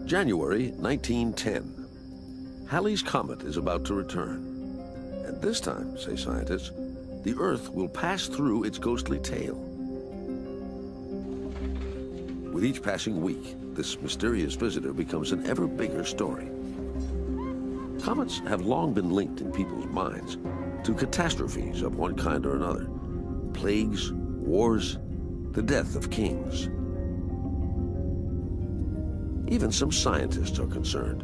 January 1910. Halley's Comet is about to return. And this time, say scientists, the Earth will pass through its ghostly tail. With each passing week, this mysterious visitor becomes an ever bigger story. Comets have long been linked in people's minds to catastrophes of one kind or another. Plagues, wars, the death of kings. Even some scientists are concerned.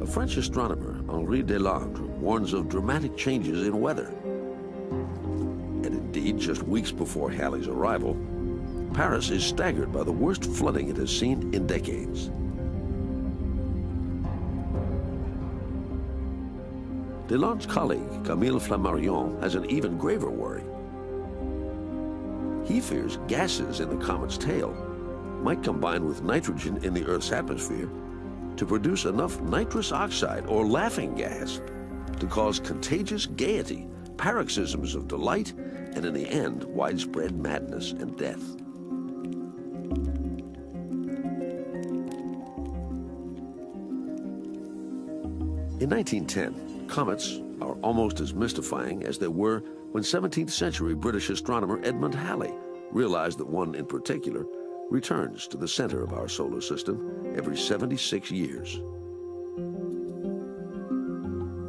A French astronomer, Henri Desolate, warns of dramatic changes in weather. And indeed, just weeks before Halley's arrival, Paris is staggered by the worst flooding it has seen in decades. Desolate's colleague, Camille Flammarion, has an even graver worry. He fears gases in the comet's tail might combine with nitrogen in the Earth's atmosphere to produce enough nitrous oxide, or laughing gas, to cause contagious gaiety, paroxysms of delight, and in the end, widespread madness and death. In 1910, comets are almost as mystifying as they were when 17th century British astronomer Edmund Halley realized that one in particular returns to the center of our solar system every 76 years.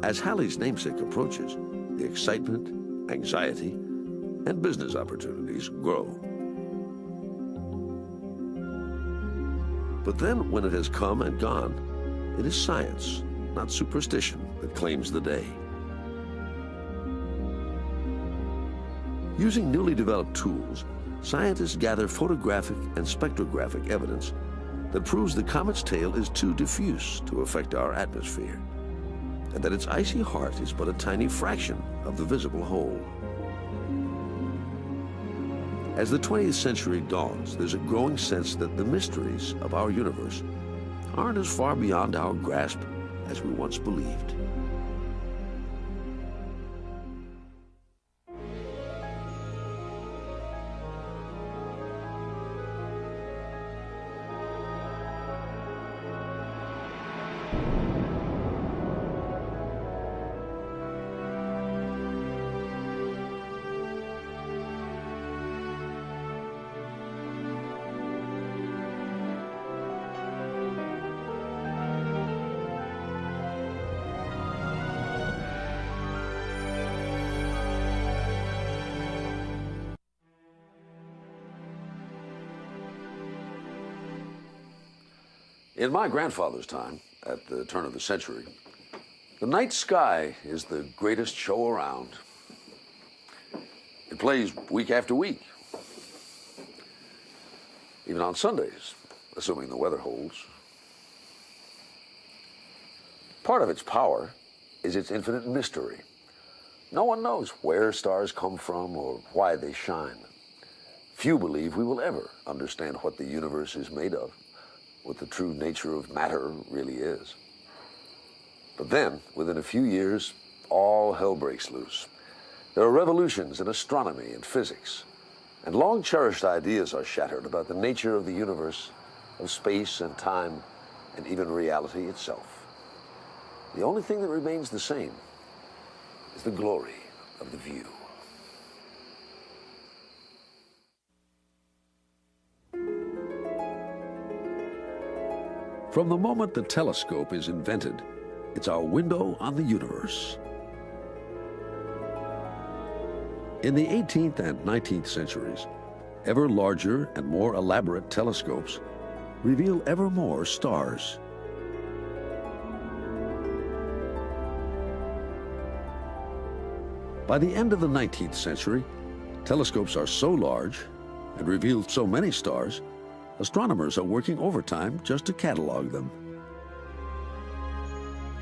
As Halley's namesake approaches, the excitement, anxiety, and business opportunities grow. But then, when it has come and gone, it is science, not superstition, that claims the day. Using newly developed tools, scientists gather photographic and spectrographic evidence that proves the comet's tail is too diffuse to affect our atmosphere, and that its icy heart is but a tiny fraction of the visible whole. As the 20th century dawns, there's a growing sense that the mysteries of our universe aren't as far beyond our grasp as we once believed. In my grandfather's time, at the turn of the century, the night sky is the greatest show around. It plays week after week, even on Sundays, assuming the weather holds. Part of its power is its infinite mystery. No one knows where stars come from or why they shine. Few believe we will ever understand what the universe is made of, what the true nature of matter really is. But then, within a few years, all hell breaks loose. There are revolutions in astronomy and physics, and long-cherished ideas are shattered about the nature of the universe, of space and time, and even reality itself. The only thing that remains the same is the glory of the view. From the moment the telescope is invented, it's our window on the universe. In the 18th and 19th centuries, ever larger and more elaborate telescopes reveal ever more stars. By the end of the 19th century, telescopes are so large and reveal so many stars, astronomers are working overtime just to catalog them.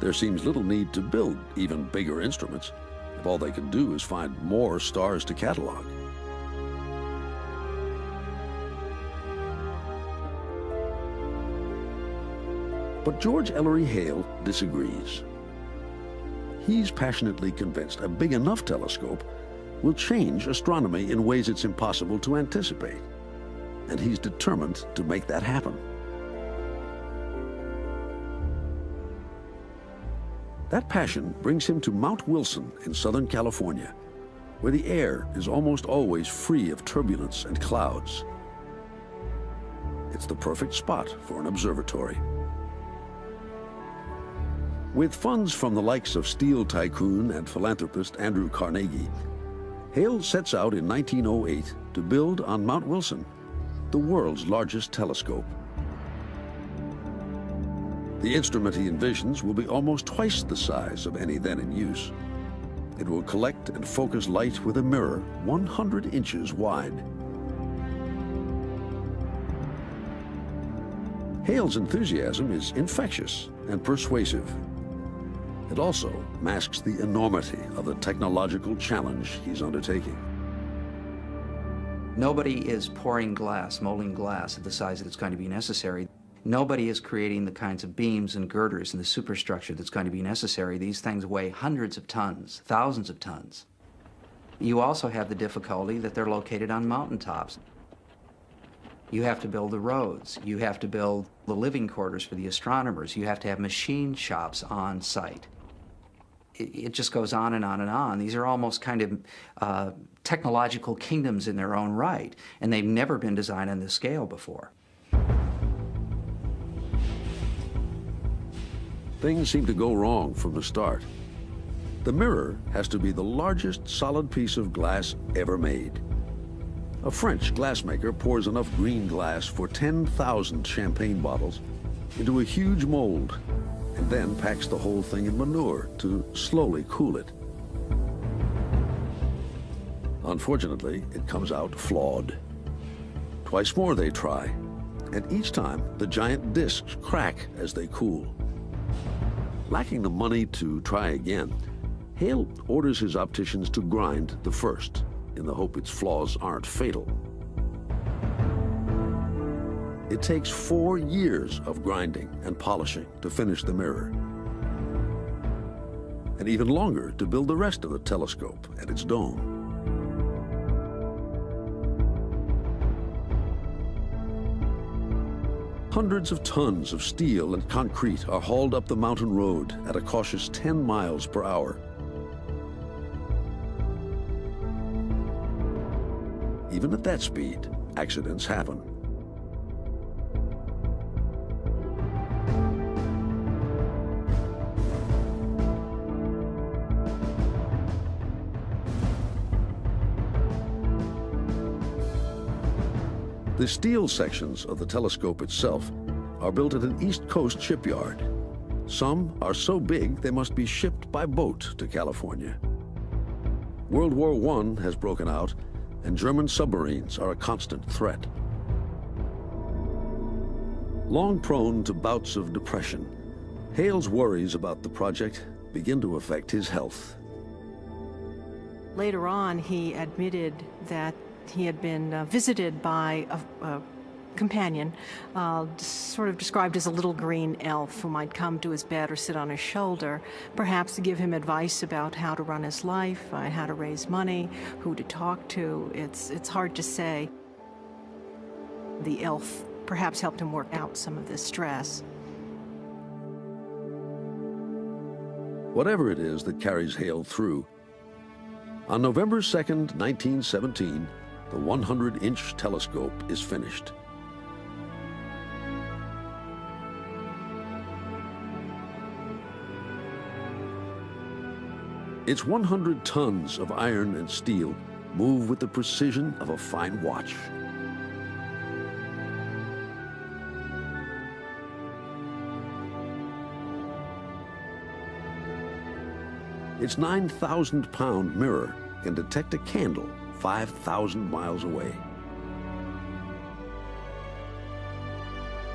There seems little need to build even bigger instruments if all they can do is find more stars to catalog. But George Ellery Hale disagrees. He's passionately convinced a big enough telescope will change astronomy in ways it's impossible to anticipate. And he's determined to make that happen. That passion brings him to Mount Wilson in Southern California, where the air is almost always free of turbulence and clouds. It's the perfect spot for an observatory. With funds from the likes of steel tycoon and philanthropist Andrew Carnegie, Hale sets out in 1908 to build on Mount Wilson the world's largest telescope. The instrument he envisions will be almost twice the size of any then in use. It will collect and focus light with a mirror 100 inches wide. Hale's enthusiasm is infectious and persuasive. It also masks the enormity of the technological challenge he's undertaking. Nobody is pouring glass, molding glass at the size that's going to be necessary. Nobody is creating the kinds of beams and girders and the superstructure that's going to be necessary. These things weigh hundreds of tons, thousands of tons. You also have the difficulty that they're located on mountaintops. You have to build the roads. You have to build the living quarters for the astronomers. You have to have machine shops on site. It just goes on and on and on. These are almost kind of technological kingdoms in their own right, and they've never been designed on this scale before. Things seem to go wrong from the start. The mirror has to be the largest solid piece of glass ever made. A French glassmaker pours enough green glass for 10,000 champagne bottles into a huge mold and then packs the whole thing in manure to slowly cool it. Unfortunately, it comes out flawed. Twice more they try, and each time the giant discs crack as they cool. Lacking the money to try again, Hale orders his opticians to grind the first, in the hope its flaws aren't fatal. It takes 4 years of grinding and polishing to finish the mirror, and even longer to build the rest of the telescope and its dome. Hundreds of tons of steel and concrete are hauled up the mountain road at a cautious 10 miles per hour. Even at that speed, accidents happen. The steel sections of the telescope itself are built at an East Coast shipyard. Some are so big they must be shipped by boat to California. World War I has broken out, and German submarines are a constant threat. Long prone to bouts of depression, Hale's worries about the project begin to affect his health. Later on, he admitted that he had been visited by a companion, sort of described as a little green elf who might come to his bed or sit on his shoulder, perhaps to give him advice about how to run his life, how to raise money, who to talk to. It's hard to say. The elf perhaps helped him work out some of this stress. Whatever it is that carries Hale through, on November 2nd, 1917, the 100-inch telescope is finished. Its 100 tons of iron and steel move with the precision of a fine watch. Its 9,000-pound mirror can detect a candle 5,000 miles away.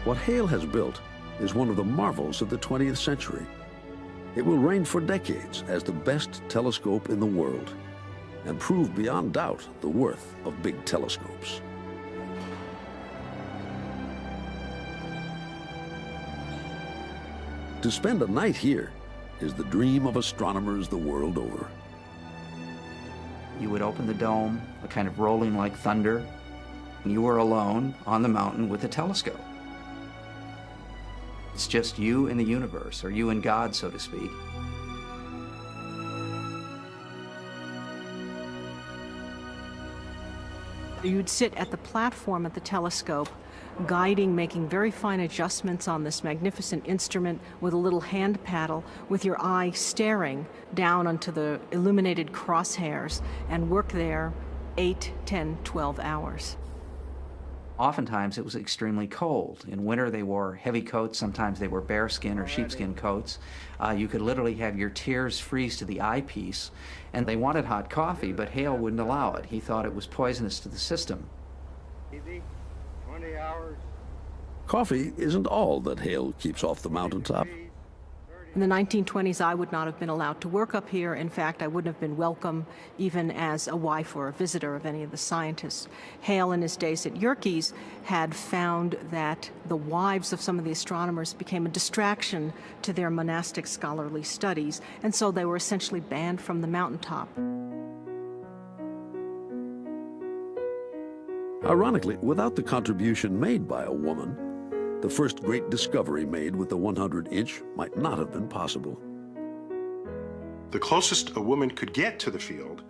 What Hale has built is one of the marvels of the 20th century. It will reign for decades as the best telescope in the world and prove beyond doubt the worth of big telescopes. To spend a night here is the dream of astronomers the world over. You would open the dome, a kind of rolling like thunder, and you were alone on the mountain with a telescope. It's just you and the universe, or you and God, so to speak. You'd sit at the platform at the telescope, guiding, making very fine adjustments on this magnificent instrument with a little hand paddle, with your eye staring down onto the illuminated crosshairs, and work there 8, 10, 12 hours. Oftentimes it was extremely cold. In winter they wore heavy coats, sometimes they wore bearskin or sheepskin coats. You could literally have your tears freeze to the eyepiece, and they wanted hot coffee, but Hale wouldn't allow it. He thought it was poisonous to the system. 20 hours. Coffee isn't all that Hale keeps off the mountaintop. In the 1920s, I would not have been allowed to work up here. In fact, I wouldn't have been welcome even as a wife or a visitor of any of the scientists. Hale, in his days at Yerkes, had found that the wives of some of the astronomers became a distraction to their monastic scholarly studies, and so they were essentially banned from the mountaintop. Ironically, without the contribution made by a woman, the first great discovery made with the 100-inch might not have been possible. The closest a woman could get to the field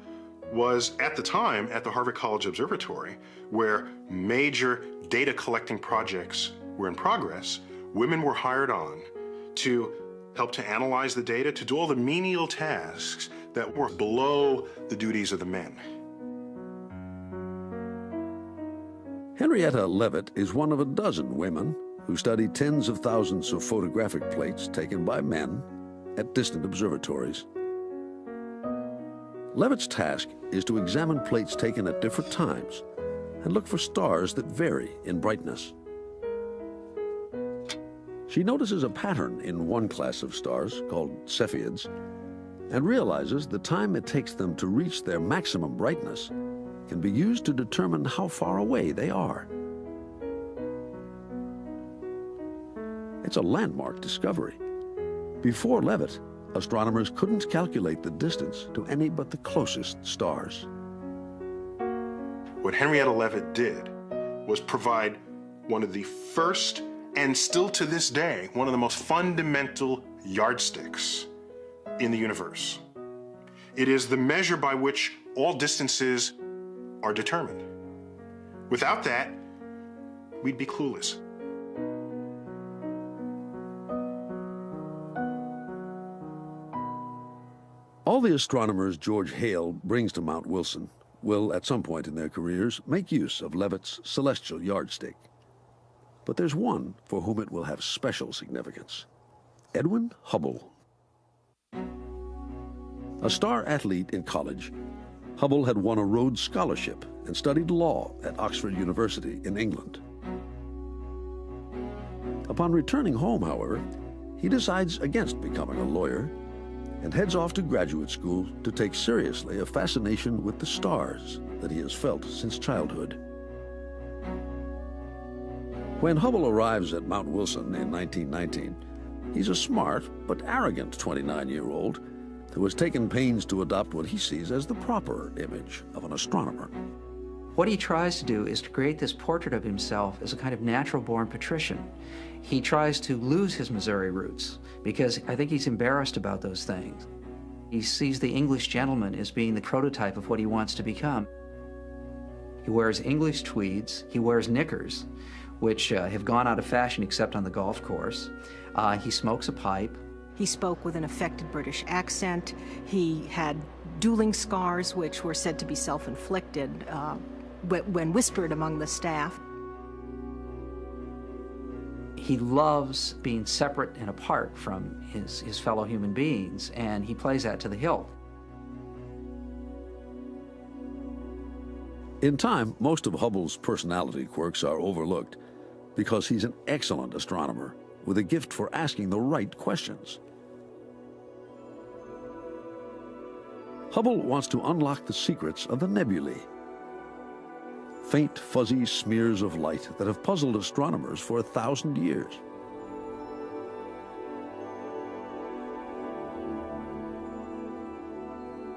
was, at the time, at the Harvard College Observatory, where major data collecting projects were in progress. Women were hired on to help to analyze the data, to do all the menial tasks that were below the duties of the men. Henrietta Leavitt is one of a dozen women who studied tens of thousands of photographic plates taken by men at distant observatories. Leavitt's task is to examine plates taken at different times and look for stars that vary in brightness. She notices a pattern in one class of stars, called Cepheids, and realizes the time it takes them to reach their maximum brightness can be used to determine how far away they are. It's a landmark discovery. Before Leavitt, astronomers couldn't calculate the distance to any but the closest stars. What Henrietta Leavitt did was provide one of the first, and still to this day, one of the most fundamental yardsticks in the universe. It is the measure by which all distances are determined. Without that, we'd be clueless. All the astronomers George Hale brings to Mount Wilson will, at some point in their careers, make use of Leavitt's celestial yardstick. But there's one for whom it will have special significance: Edwin Hubble. A star athlete in college, Hubble had won a Rhodes Scholarship and studied law at Oxford University in England. Upon returning home, however, he decides against becoming a lawyer and heads off to graduate school to take seriously a fascination with the stars that he has felt since childhood. When Hubble arrives at Mount Wilson in 1919, he's a smart but arrogant 29-year-old who has taken pains to adopt what he sees as the proper image of an astronomer. What he tries to do is to create this portrait of himself as a kind of natural-born patrician. He tries to lose his Missouri roots because I think he's embarrassed about those things. He sees the English gentleman as being the prototype of what he wants to become. He wears English tweeds, he wears knickers, which have gone out of fashion except on the golf course. He smokes a pipe. He spoke with an affected British accent. He had dueling scars, which were said to be self-inflicted when whispered among the staff. He loves being separate and apart from his fellow human beings, and he plays that to the hilt. In time, most of Hubble's personality quirks are overlooked because he's an excellent astronomer with a gift for asking the right questions. Hubble wants to unlock the secrets of the nebulae, faint, fuzzy smears of light that have puzzled astronomers for 1,000 years.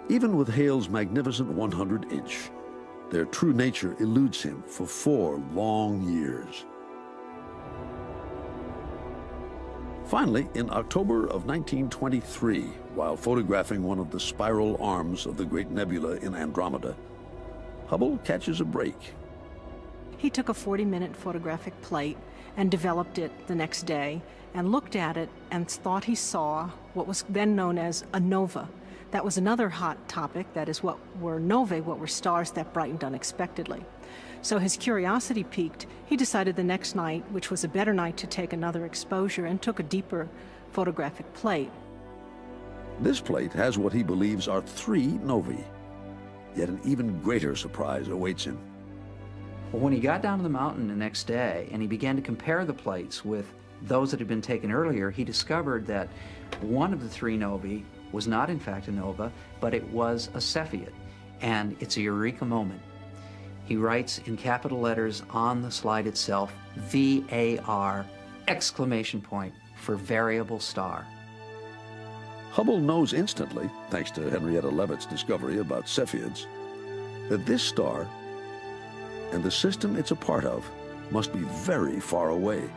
Even with Hale's magnificent 100-inch, their true nature eludes him for 4 long years. Finally, in October of 1923, while photographing one of the spiral arms of the great nebula in Andromeda, Hubble catches a break He took a 40-minute photographic plate and developed it the next day and looked at it and thought he saw what was then known as a nova. That was another hot topic. That is, what were novae, what were stars that brightened unexpectedly. So his curiosity piqued. He decided the next night, which was a better night, to take another exposure and took a deeper photographic plate. This plate has what he believes are 3 novae. Yet an even greater surprise awaits him. Well, when he got down to the mountain the next day and he began to compare the plates with those that had been taken earlier, he discovered that one of the 3 novae was not in fact a nova, but it was a Cepheid. And it's a eureka moment. He writes in capital letters on the slide itself, VAR, exclamation point, for variable star. Hubble knows instantly, thanks to Henrietta Leavitt's discovery about Cepheids, that this star and the system it's a part of must be very far away,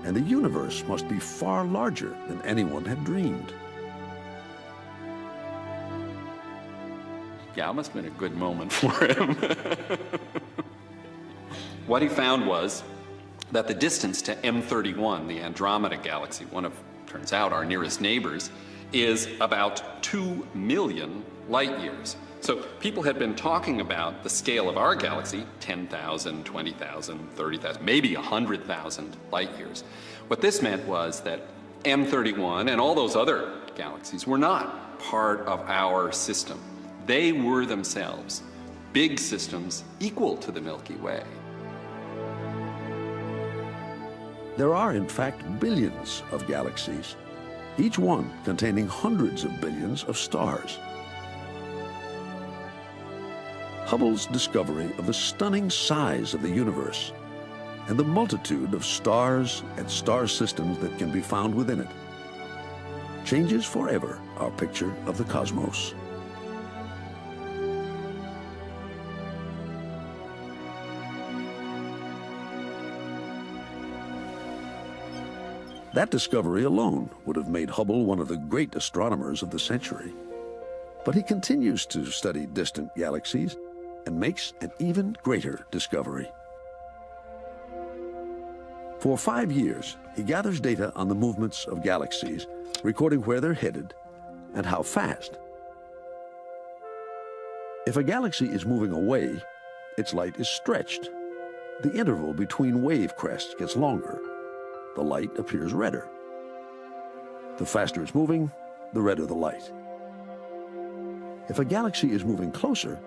and the universe must be far larger than anyone had dreamed. Yeah, it must have been a good moment for him. What he found was that the distance to M31, the Andromeda galaxy, one of, turns out, our nearest neighbors, is about 2 million light years. So people had been talking about the scale of our galaxy, 10,000, 20,000, 30,000, maybe 100,000 light years. What this meant was that M31 and all those other galaxies were not part of our system. They were themselves big systems equal to the Milky Way. There are, in fact, billions of galaxies, each one containing hundreds of billions of stars. Hubble's discovery of the stunning size of the universe and the multitude of stars and star systems that can be found within it changes forever our picture of the cosmos. That discovery alone would have made Hubble one of the great astronomers of the century. But he continues to study distant galaxies and makes an even greater discovery. For 5 years, he gathers data on the movements of galaxies, recording where they're headed and how fast. If a galaxy is moving away, its light is stretched. The interval between wave crests gets longer. The light appears redder. The faster it's moving, the redder the light. If a galaxy is moving closer,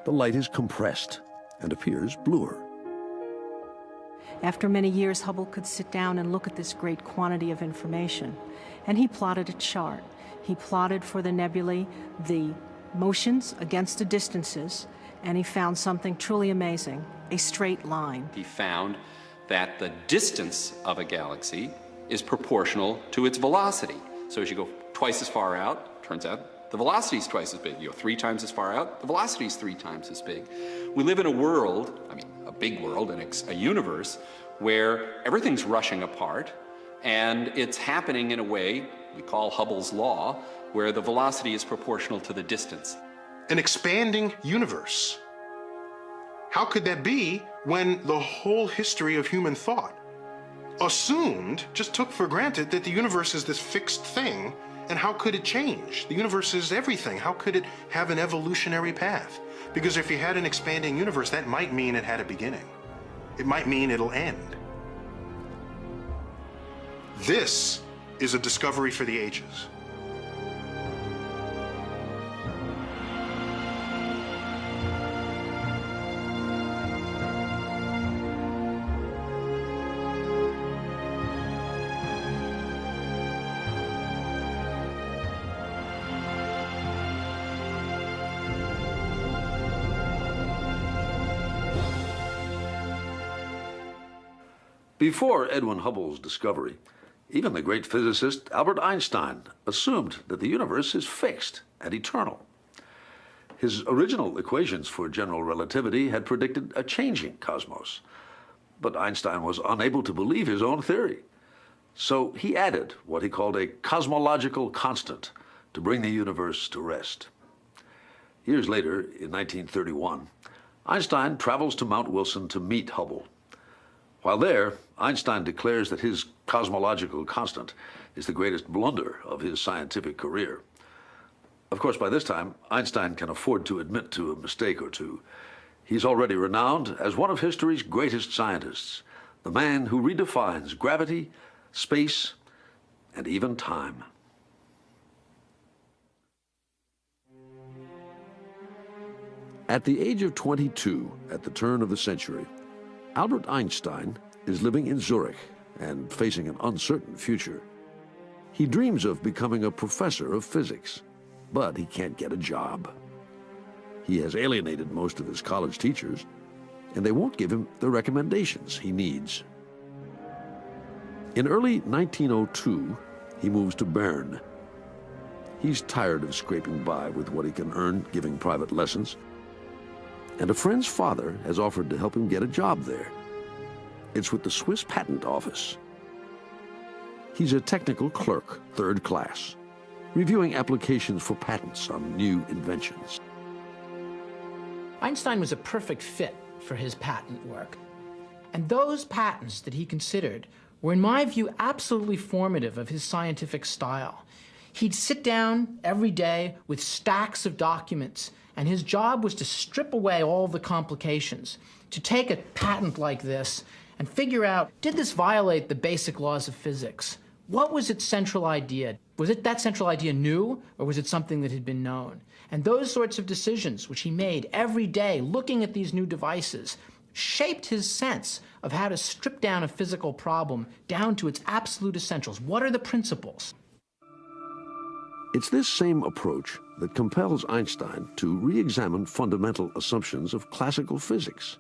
the light is compressed and appears bluer. After many years, Hubble could sit down and look at this great quantity of information, and he plotted a chart. He plotted for the nebulae the motions against the distances, and he found something truly amazing, a straight line. He found that the distance of a galaxy is proportional to its velocity. So as you go twice as far out, turns out the velocity is twice as big. You go 3 times as far out, the velocity is 3 times as big. We live in a world, I mean, a big world, and a universe where everything's rushing apart, and it's happening in a way we call Hubble's law, where the velocity is proportional to the distance. An expanding universe. How could that be when the whole history of human thought assumed, just took for granted, that the universe is this fixed thing, and how could it change? The universe is everything. How could it have an evolutionary path? Because if you had an expanding universe, that might mean it had a beginning. It might mean it'll end. This is a discovery for the ages. Before Edwin Hubble's discovery, even the great physicist Albert Einstein assumed that the universe is fixed and eternal. His original equations for general relativity had predicted a changing cosmos, but Einstein was unable to believe his own theory. So he added what he called a cosmological constant to bring the universe to rest. Years later, in 1931, Einstein travels to Mount Wilson to meet Hubble. While there, Einstein declares that his cosmological constant is the greatest blunder of his scientific career. Of course, by this time, Einstein can afford to admit to a mistake or two. He's already renowned as one of history's greatest scientists, the man who redefines gravity, space, and even time. At the age of 22, at the turn of the century, Albert Einstein is living in Zurich and facing an uncertain future. He dreams of becoming a professor of physics, but he can't get a job. He has alienated most of his college teachers, and they won't give him the recommendations he needs. In early 1902, he moves to Bern. He's tired of scraping by with what he can earn giving private lessons, and a friend's father has offered to help him get a job there. It's with the Swiss Patent Office. He's a technical clerk, third class, reviewing applications for patents on new inventions. Einstein was a perfect fit for his patent work. And those patents that he considered were, in my view, absolutely formative of his scientific style. He'd sit down every day with stacks of documents, and his job was to strip away all the complications, to take a patent like this and figure out, did this violate the basic laws of physics? What was its central idea? Was it that central idea new, or was it something that had been known? And those sorts of decisions, which he made every day, looking at these new devices, shaped his sense of how to strip down a physical problem down to its absolute essentials. What are the principles? It's this same approach that compels Einstein to re-examine fundamental assumptions of classical physics,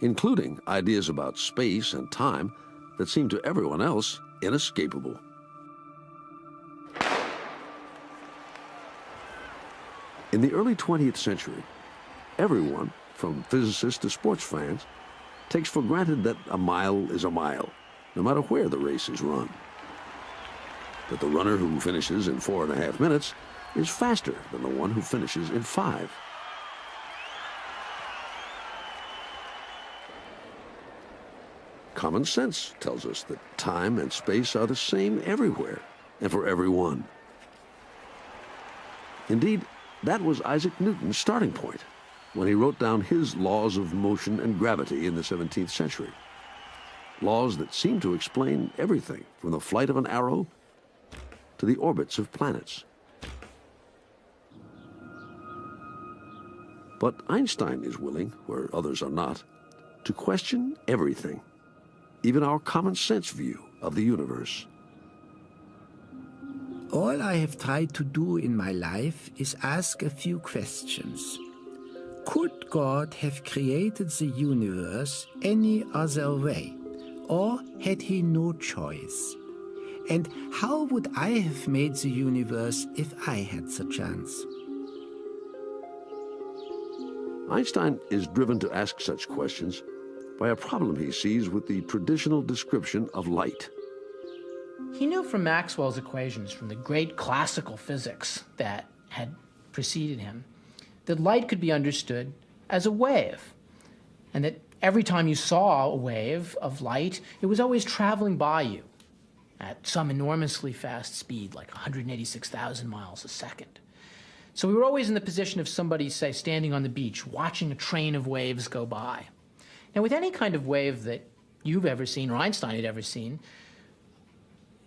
including ideas about space and time that seem to everyone else inescapable. In the early 20th century, everyone, from physicists to sports fans, takes for granted that a mile is a mile, no matter where the race is run. That the runner who finishes in 4.5 minutes is faster than the one who finishes in 5. Common sense tells us that time and space are the same everywhere and for everyone. Indeed, that was Isaac Newton's starting point when he wrote down his laws of motion and gravity in the 17th century. Laws that seem to explain everything from the flight of an arrow to the orbits of planets. But Einstein is willing, where others are not, to question everything, even our common sense view of the universe. All I have tried to do in my life is ask a few questions. Could God have created the universe any other way, or had he no choice? And how would I have made the universe if I had the chance? Einstein is driven to ask such questions by a problem he sees with the traditional description of light. He knew from Maxwell's equations, from the great classical physics that had preceded him, that light could be understood as a wave, and that every time you saw a wave of light, it was always traveling by you at some enormously fast speed, like 186,000 miles a second. So we were always in the position of somebody, say, standing on the beach, watching a train of waves go by. Now, with any kind of wave that you've ever seen, or Einstein had ever seen,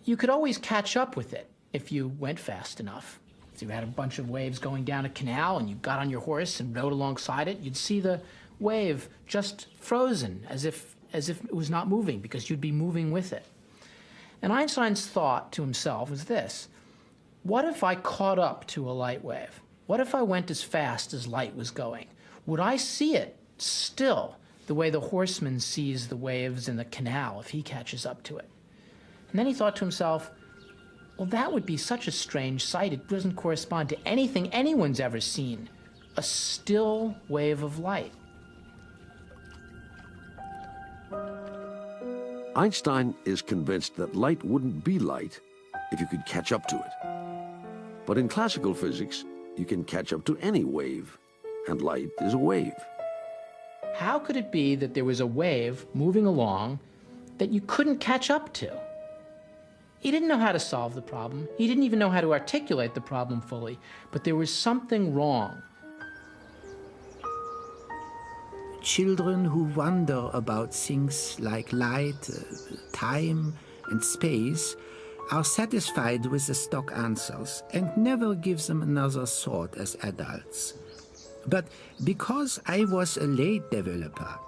you could always catch up with it if you went fast enough. If you had a bunch of waves going down a canal and you got on your horse and rode alongside it, you'd see the wave just frozen, as if it was not moving, because you'd be moving with it. And Einstein's thought to himself was this: what if I caught up to a light wave? What if I went as fast as light was going? Would I see it still the way the horseman sees the waves in the canal if he catches up to it? And then he thought to himself, well, that would be such a strange sight. It doesn't correspond to anything anyone's ever seen, a still wave of light. Einstein is convinced that light wouldn't be light if you could catch up to it. But in classical physics, you can catch up to any wave, and light is a wave. How could it be that there was a wave moving along that you couldn't catch up to? He didn't know how to solve the problem. He didn't even know how to articulate the problem fully, but there was something wrong. Children who wonder about things like light, time, and space are satisfied with the stock answers and never give them another thought as adults. But because I was a late developer,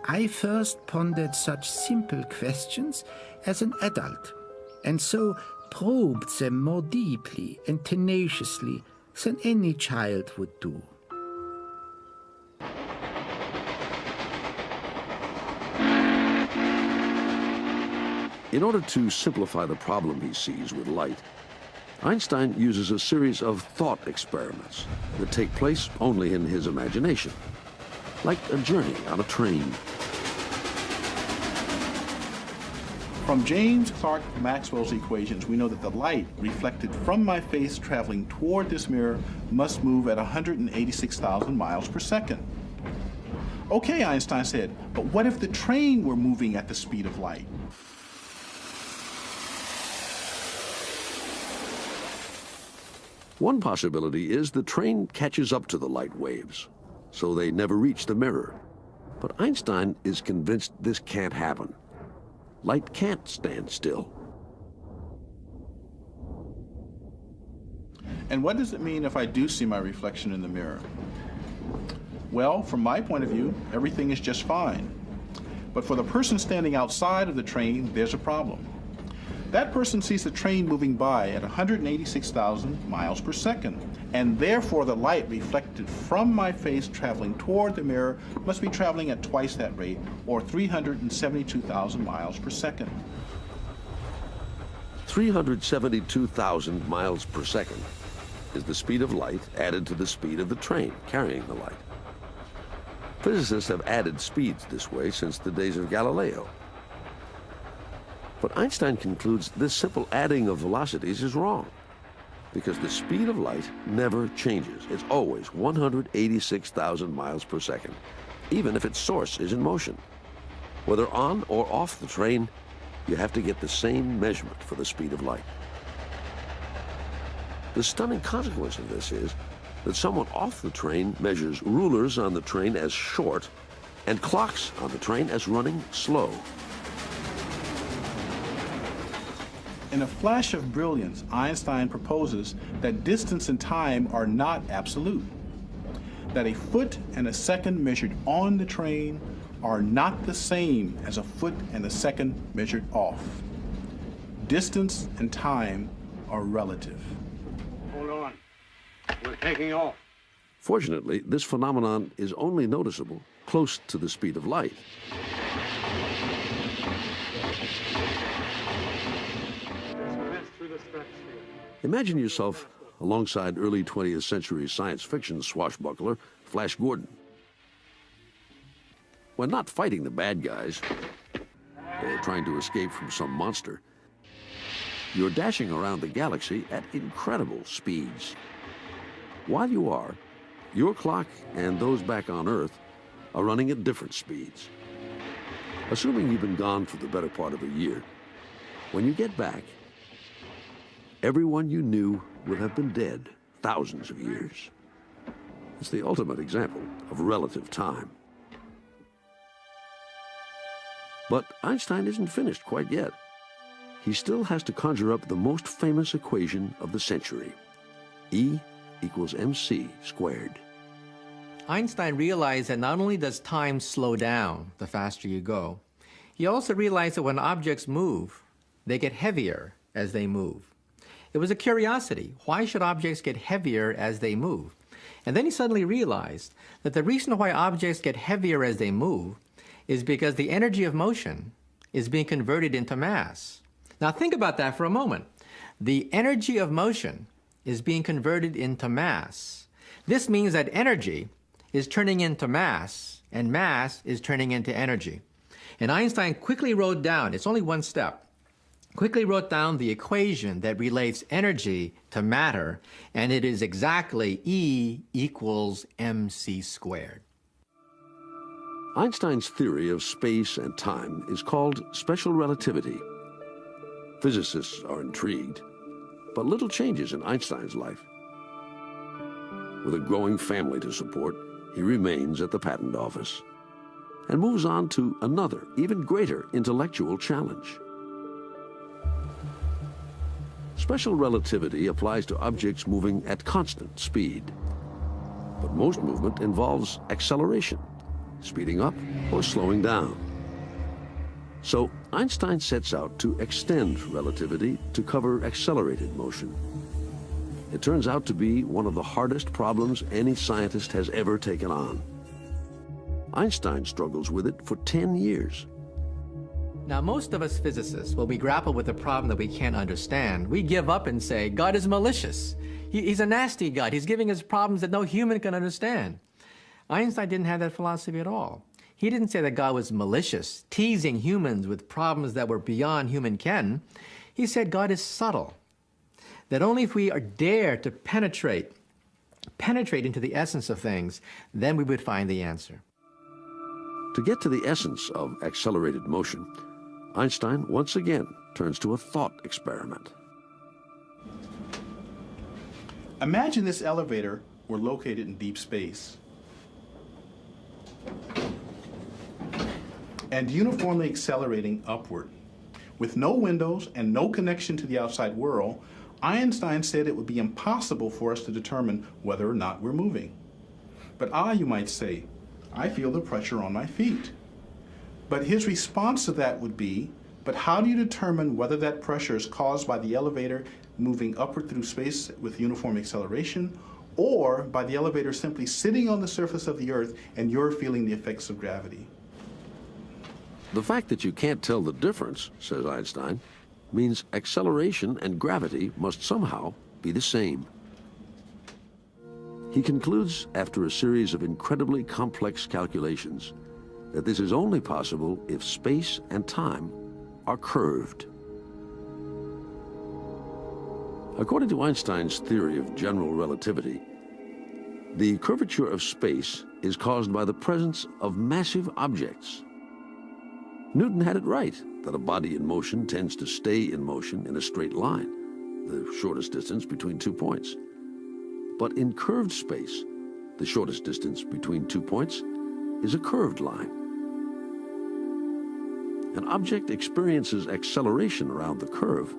I first pondered such simple questions as an adult, and so probed them more deeply and tenaciously than any child would do. In order to simplify the problem he sees with light, Einstein uses a series of thought experiments that take place only in his imagination, like a journey on a train. From James Clerk Maxwell's equations, we know that the light reflected from my face traveling toward this mirror must move at 186,000 miles per second. Okay, Einstein said, but what if the train were moving at the speed of light? One possibility is the train catches up to the light waves, so they never reach the mirror. But Einstein is convinced this can't happen. Light can't stand still. And what does it mean if I do see my reflection in the mirror? Well, from my point of view, everything is just fine. But for the person standing outside of the train, there's a problem. That person sees the train moving by at 186,000 miles per second, and therefore the light reflected from my face traveling toward the mirror must be traveling at twice that rate, or 372,000 miles per second. 372,000 miles per second is the speed of light added to the speed of the train carrying the light. Physicists have added speeds this way since the days of Galileo. But Einstein concludes this simple adding of velocities is wrong, because the speed of light never changes. It's always 186,000 miles per second, even if its source is in motion. Whether on or off the train, you have to get the same measurement for the speed of light. The stunning consequence of this is that someone off the train measures rulers on the train as short and clocks on the train as running slow. In a flash of brilliance, Einstein proposes that distance and time are not absolute, that a foot and a second measured on the train are not the same as a foot and a second measured off. Distance and time are relative. Hold on. We're taking off. Fortunately, this phenomenon is only noticeable close to the speed of light. Imagine yourself alongside early 20th century science fiction swashbuckler Flash Gordon. When not fighting the bad guys or trying to escape from some monster, you're dashing around the galaxy at incredible speeds. While you are, your clock and those back on Earth are running at different speeds. Assuming you've been gone for the better part of a year, when you get back, everyone you knew will have been dead thousands of years. It's the ultimate example of relative time. But Einstein isn't finished quite yet. He still has to conjure up the most famous equation of the century. E equals mc squared. Einstein realized that not only does time slow down the faster you go, he also realized that when objects move, they get heavier as they move. It was a curiosity. Why should objects get heavier as they move? And then he suddenly realized that the reason why objects get heavier as they move is because the energy of motion is being converted into mass. Now think about that for a moment. The energy of motion is being converted into mass. This means that energy is turning into mass, and mass is turning into energy. And Einstein quickly wrote down, it's only one step, quickly wrote down the equation that relates energy to matter, and it is exactly E equals mc squared. Einstein's theory of space and time is called special relativity. Physicists are intrigued, but little changes in Einstein's life. With a growing family to support, he remains at the patent office and moves on to another, even greater intellectual challenge. Special relativity applies to objects moving at constant speed. But most movement involves acceleration, speeding up or slowing down. So Einstein sets out to extend relativity to cover accelerated motion. It turns out to be one of the hardest problems any scientist has ever taken on. Einstein struggles with it for 10 years. Now, most of us physicists, when we grapple with a problem that we can't understand, we give up and say, God is malicious. He's a nasty God. He's giving us problems that no human can understand. Einstein didn't have that philosophy at all. He didn't say that God was malicious, teasing humans with problems that were beyond human ken. He said God is subtle, that only if we dare to penetrate into the essence of things, then we would find the answer. To get to the essence of accelerated motion, Einstein once again turns to a thought experiment. Imagine this elevator were located in deep space and uniformly accelerating upward. With no windows and no connection to the outside world, Einstein said it would be impossible for us to determine whether or not we're moving. But you might say, I feel the pressure on my feet. But his response to that would be, but how do you determine whether that pressure is caused by the elevator moving upward through space with uniform acceleration, or by the elevator simply sitting on the surface of the Earth and you're feeling the effects of gravity? The fact that you can't tell the difference, says Einstein, means acceleration and gravity must somehow be the same. He concludes, after a series of incredibly complex calculations, that this is only possible if space and time are curved. According to Einstein's theory of general relativity, the curvature of space is caused by the presence of massive objects. Newton had it right that a body in motion tends to stay in motion in a straight line, the shortest distance between 2 points. But in curved space, the shortest distance between 2 points is a curved line. An object experiences acceleration around the curve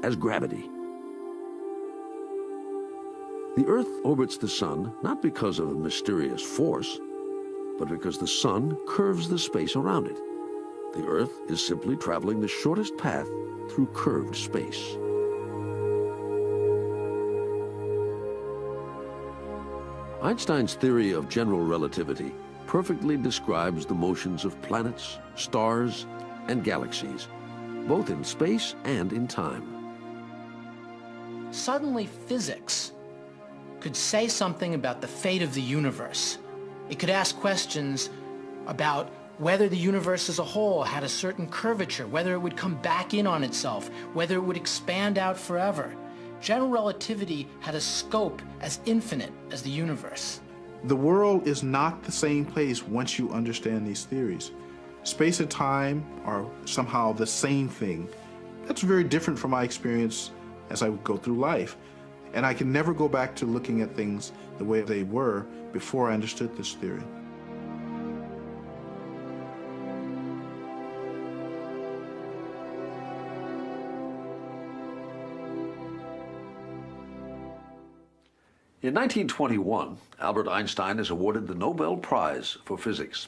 as gravity. The Earth orbits the Sun not because of a mysterious force, but because the Sun curves the space around it. The Earth is simply traveling the shortest path through curved space. Einstein's theory of general relativity perfectly describes the motions of planets, stars, and galaxies, both in space and in time. Suddenly, physics could say something about the fate of the universe. It could ask questions about whether the universe as a whole had a certain curvature, whether it would come back in on itself, whether it would expand out forever. General relativity had a scope as infinite as the universe. The world is not the same place once you understand these theories. Space and time are somehow the same thing. That's very different from my experience as I would go through life. And I can never go back to looking at things the way they were before I understood this theory. In 1921, Albert Einstein is awarded the Nobel Prize for Physics.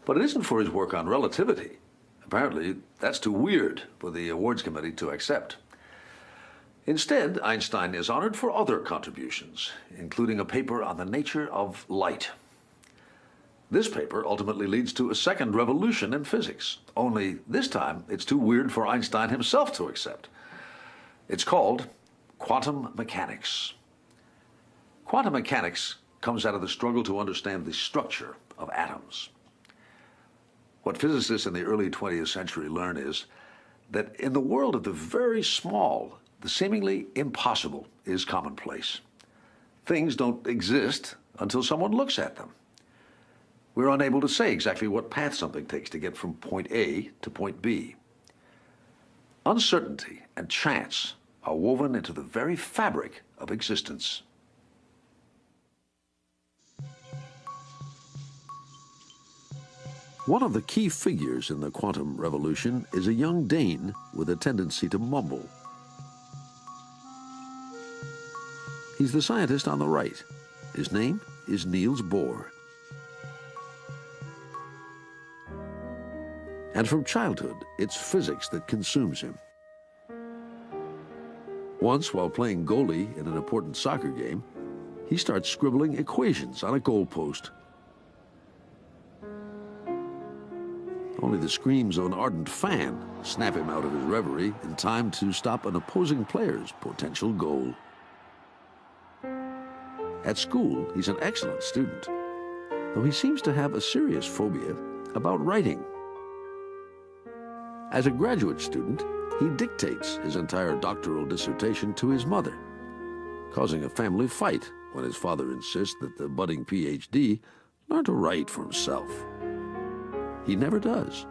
But it isn't for his work on relativity. Apparently, that's too weird for the awards committee to accept. Instead, Einstein is honored for other contributions, including a paper on the nature of light. This paper ultimately leads to a second revolution in physics, only this time it's too weird for Einstein himself to accept. It's called quantum mechanics. Quantum mechanics comes out of the struggle to understand the structure of atoms. What physicists in the early 20th century learn is that in the world of the very small, the seemingly impossible is commonplace. Things don't exist until someone looks at them. We're unable to say exactly what path something takes to get from point A to point B. Uncertainty and chance are woven into the very fabric of existence. One of the key figures in the quantum revolution is a young Dane with a tendency to mumble. He's the scientist on the right. His name is Niels Bohr. And from childhood, it's physics that consumes him. Once, while playing goalie in an important soccer game, he starts scribbling equations on a goalpost. Only the screams of an ardent fan snap him out of his reverie in time to stop an opposing player's potential goal. At school, he's an excellent student, though he seems to have a serious phobia about writing. As a graduate student, he dictates his entire doctoral dissertation to his mother, causing a family fight when his father insists that the budding PhD learn to write for himself. He never does.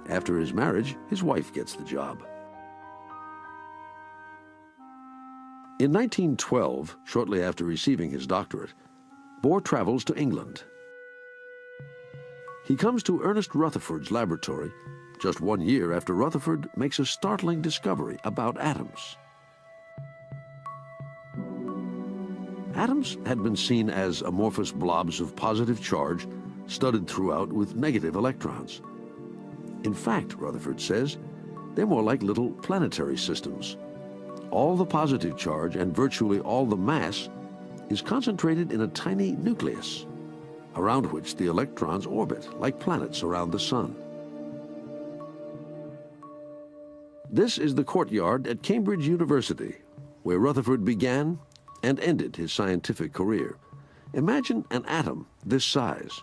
After his marriage, his wife gets the job. In 1912, shortly after receiving his doctorate, Bohr travels to England. He comes to Ernest Rutherford's laboratory just 1 year after Rutherford makes a startling discovery about atoms. Atoms had been seen as amorphous blobs of positive charge studded throughout with negative electrons. In fact, Rutherford says, they're more like little planetary systems. All the positive charge and virtually all the mass is concentrated in a tiny nucleus, around which the electrons orbit like planets around the sun. This is the courtyard at Cambridge University, where Rutherford began and ended his scientific career. Imagine an atom this size.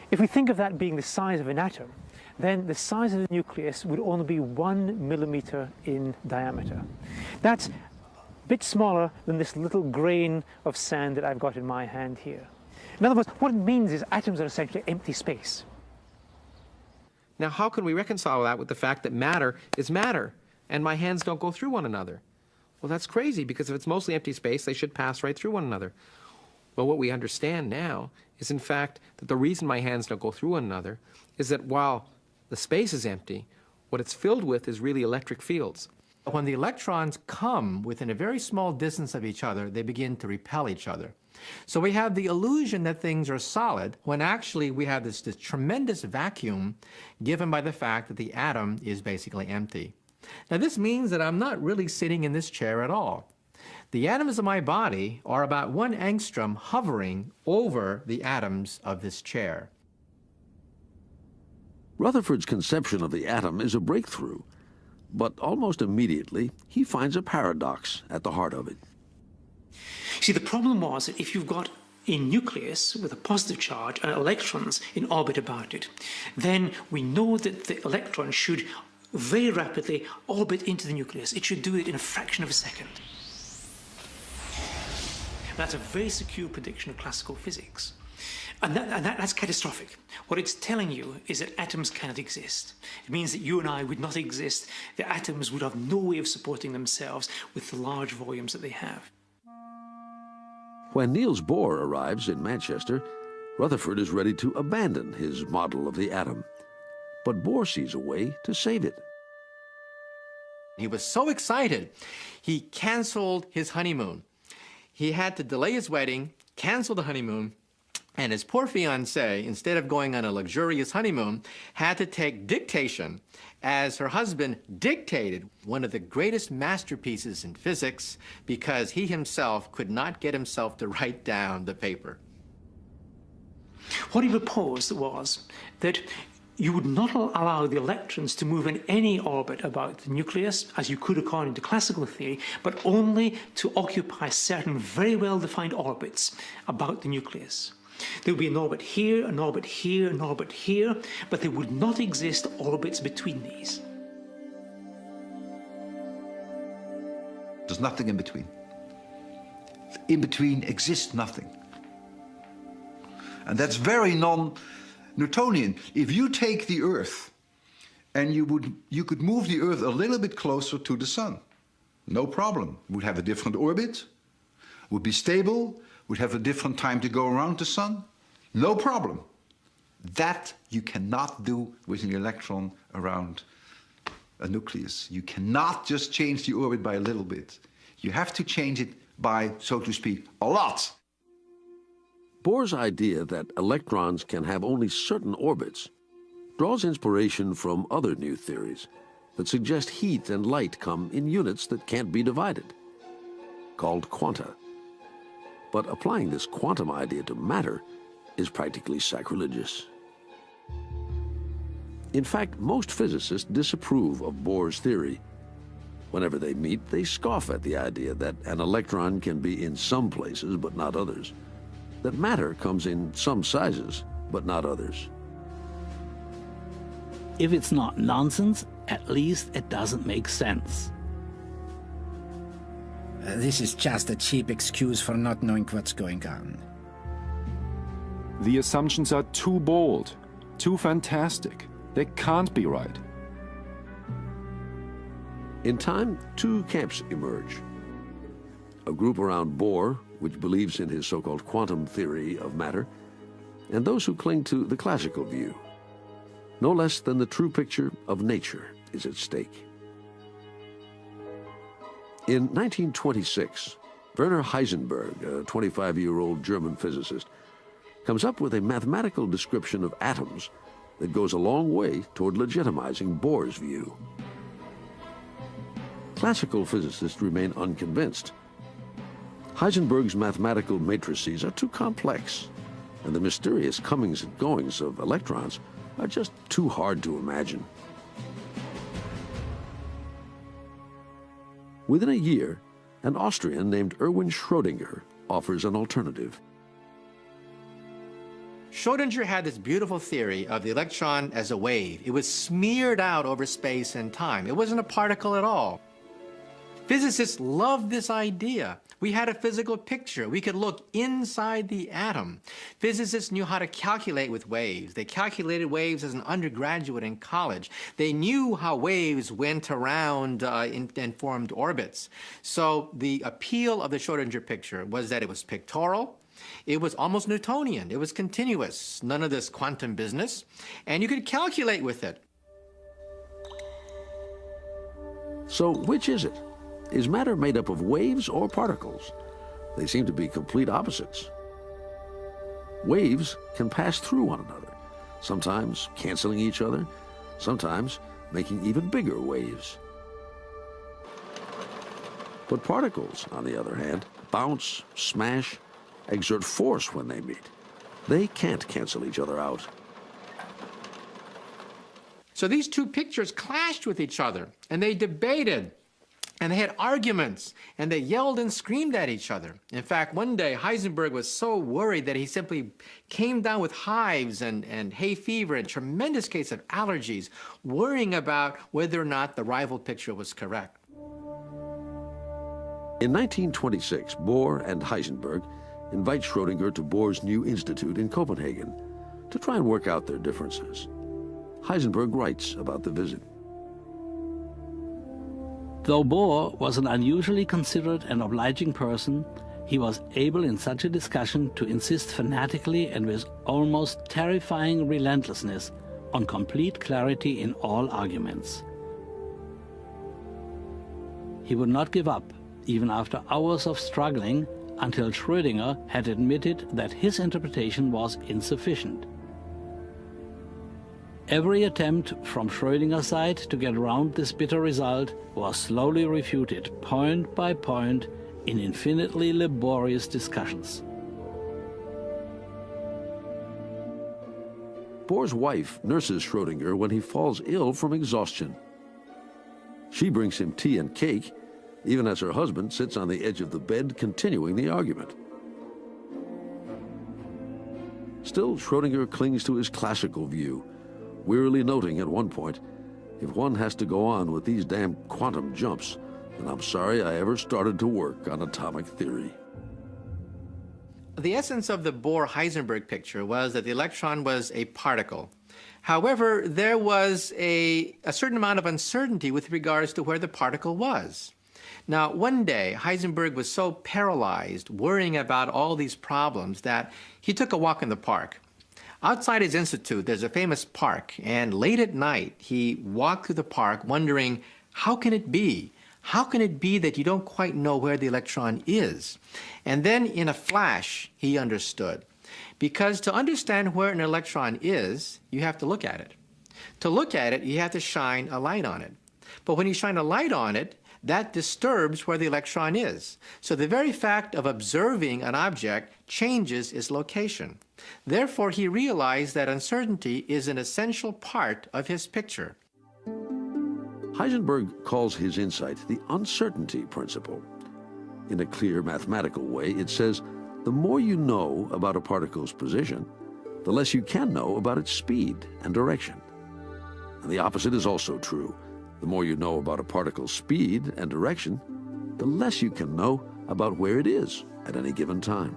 If we think of that being the size of an atom, then the size of the nucleus would only be 1 millimeter in diameter. That's a bit smaller than this little grain of sand that I've got in my hand here. In other words, what it means is atoms are essentially empty space. Now, how can we reconcile that with the fact that matter is matter, and my hands don't go through one another? Well, that's crazy, because if it's mostly empty space, they should pass right through one another. Well, what we understand now is, in fact, that the reason my hands don't go through one another is that while the space is empty, what it's filled with is really electric fields. When the electrons come within a very small distance of each other, they begin to repel each other. So we have the illusion that things are solid, when actually we have this tremendous vacuum given by the fact that the atom is basically empty. Now, this means that I'm not really sitting in this chair at all. The atoms of my body are about 1 angstrom hovering over the atoms of this chair. Rutherford's conception of the atom is a breakthrough, but almost immediately he finds a paradox at the heart of it. See, the problem was that if you've got a nucleus with a positive charge and electrons in orbit about it, then we know that the electron should very rapidly orbit into the nucleus. It should do it in a fraction of a second. That's a very secure prediction of classical physics. And that's catastrophic. What it's telling you is that atoms cannot exist. It means that you and I would not exist. The atoms would have no way of supporting themselves with the large volumes that they have. When Niels Bohr arrives in Manchester, Rutherford is ready to abandon his model of the atom. But Bohr sees a way to save it. He was so excited, he canceled his honeymoon. He had to delay his wedding, cancel the honeymoon, and his poor fiancée, instead of going on a luxurious honeymoon, had to take dictation as her husband dictated one of the greatest masterpieces in physics because he himself could not get himself to write down the paper. What he proposed was that you would not allow the electrons to move in any orbit about the nucleus, as you could according to classical theory, but only to occupy certain very well-defined orbits about the nucleus. There would be an orbit here, an orbit here, an orbit here, but there would not exist orbits between these. There's nothing in between. In between exists nothing. And that's very non-Newtonian. If you take the Earth and you could move the Earth a little bit closer to the Sun, no problem. Would have a different orbit, would be stable, would have a different time to go around the Sun, no problem. That you cannot do with an electron around a nucleus. You cannot just change the orbit by a little bit. You have to change it by, so to speak, a lot. Bohr's idea that electrons can have only certain orbits draws inspiration from other new theories that suggest heat and light come in units that can't be divided, called quanta. But applying this quantum idea to matter is practically sacrilegious. In fact, most physicists disapprove of Bohr's theory. Whenever they meet, they scoff at the idea that an electron can be in some places but not others, that matter comes in some sizes but not others. If it's not nonsense, at least it doesn't make sense. This is just a cheap excuse for not knowing what's going on. The assumptions are too bold, too fantastic. They can't be right. In time, two camps emerge. A group around Bohr, which believes in his so-called quantum theory of matter, and those who cling to the classical view. No less than the true picture of nature is at stake. In 1926, Werner Heisenberg, a 25-year-old German physicist, comes up with a mathematical description of atoms that goes a long way toward legitimizing Bohr's view. Classical physicists remain unconvinced. Heisenberg's mathematical matrices are too complex, and the mysterious comings and goings of electrons are just too hard to imagine. Within a year, an Austrian named Erwin Schrödinger offers an alternative. Schrödinger had this beautiful theory of the electron as a wave. It was smeared out over space and time. It wasn't a particle at all. Physicists loved this idea. We had a physical picture. We could look inside the atom. Physicists knew how to calculate with waves. They calculated waves as an undergraduate in college. They knew how waves went around and formed orbits. So the appeal of the Schrödinger picture was that it was pictorial. It was almost Newtonian. It was continuous. None of this quantum business. And you could calculate with it. So which is it? Is matter made up of waves or particles? They seem to be complete opposites. Waves can pass through one another, sometimes canceling each other, sometimes making even bigger waves. But particles, on the other hand, bounce, smash, exert force when they meet. They can't cancel each other out. So these two pictures clashed with each other, and they debated. And they had arguments, and they yelled and screamed at each other. In fact, one day, Heisenberg was so worried that he simply came down with hives and hay fever and tremendous case of allergies, worrying about whether or not the rival picture was correct. In 1926, Bohr and Heisenberg invite Schrödinger to Bohr's new institute in Copenhagen to try and work out their differences. Heisenberg writes about the visit. Though Bohr was an unusually considerate and obliging person, he was able in such a discussion to insist fanatically and with almost terrifying relentlessness on complete clarity in all arguments. He would not give up, even after hours of struggling, until Schrödinger had admitted that his interpretation was insufficient. Every attempt from Schrödinger's side to get around this bitter result was slowly refuted, point by point, in infinitely laborious discussions. Bohr's wife nurses Schrödinger when he falls ill from exhaustion. She brings him tea and cake, even as her husband sits on the edge of the bed continuing the argument. Still, Schrödinger clings to his classical view, wearily noting at one point, if one has to go on with these damn quantum jumps, and I'm sorry I ever started to work on atomic theory. The essence of the Bohr-Heisenberg picture was that the electron was a particle. However, there was a certain amount of uncertainty with regards to where the particle was. Now, one day, Heisenberg was so paralyzed, worrying about all these problems, that he took a walk in the park. Outside his institute, there's a famous park, and late at night, he walked through the park wondering, how can it be? How can it be that you don't quite know where the electron is? And then in a flash, he understood. Because to understand where an electron is, you have to look at it. To look at it, you have to shine a light on it. But when you shine a light on it, that disturbs where the electron is. So the very fact of observing an object changes its location. Therefore, he realized that uncertainty is an essential part of his picture. Heisenberg calls his insight the uncertainty principle. In a clear mathematical way, it says, the more you know about a particle's position, the less you can know about its speed and direction. And the opposite is also true. The more you know about a particle's speed and direction, the less you can know about where it is at any given time.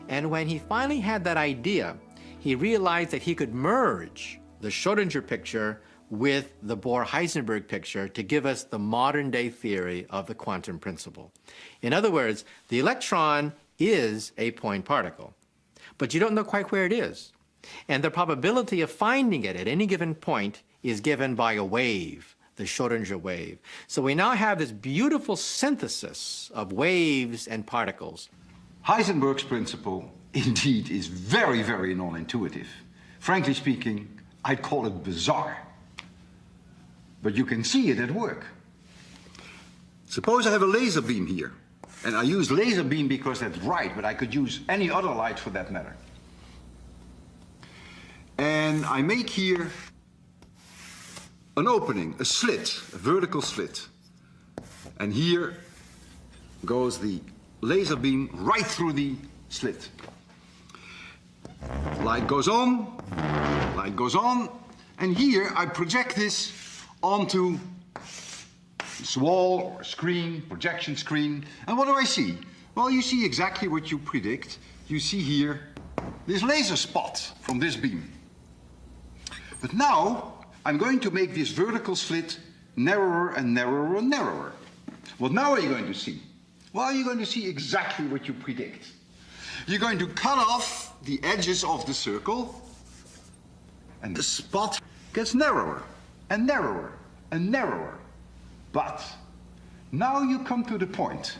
And when he finally had that idea, he realized that he could merge the Schrödinger picture with the Bohr-Heisenberg picture to give us the modern-day theory of the quantum principle. In other words, the electron is a point particle, but you don't know quite where it is. And the probability of finding it at any given point is given by a wave, the Schrödinger wave. So we now have this beautiful synthesis of waves and particles. Heisenberg's principle indeed is very, very non-intuitive. Frankly speaking, I'd call it bizarre. But you can see it at work. Suppose I have a laser beam here. And I use laser beam because that's right, but I could use any other light for that matter. And I make here an opening, a slit, a vertical slit. And here goes the laser beam right through the slit. Light goes on, and here I project this onto this wall or screen, projection screen. And what do I see? Well, you see exactly what you predict. You see here this laser spot from this beam. But now I'm going to make this vertical slit narrower and narrower and narrower. What now are you going to see? Well, you're going to see exactly what you predict. You're going to cut off the edges of the circle, and the spot gets narrower and narrower and narrower. But now you come to the point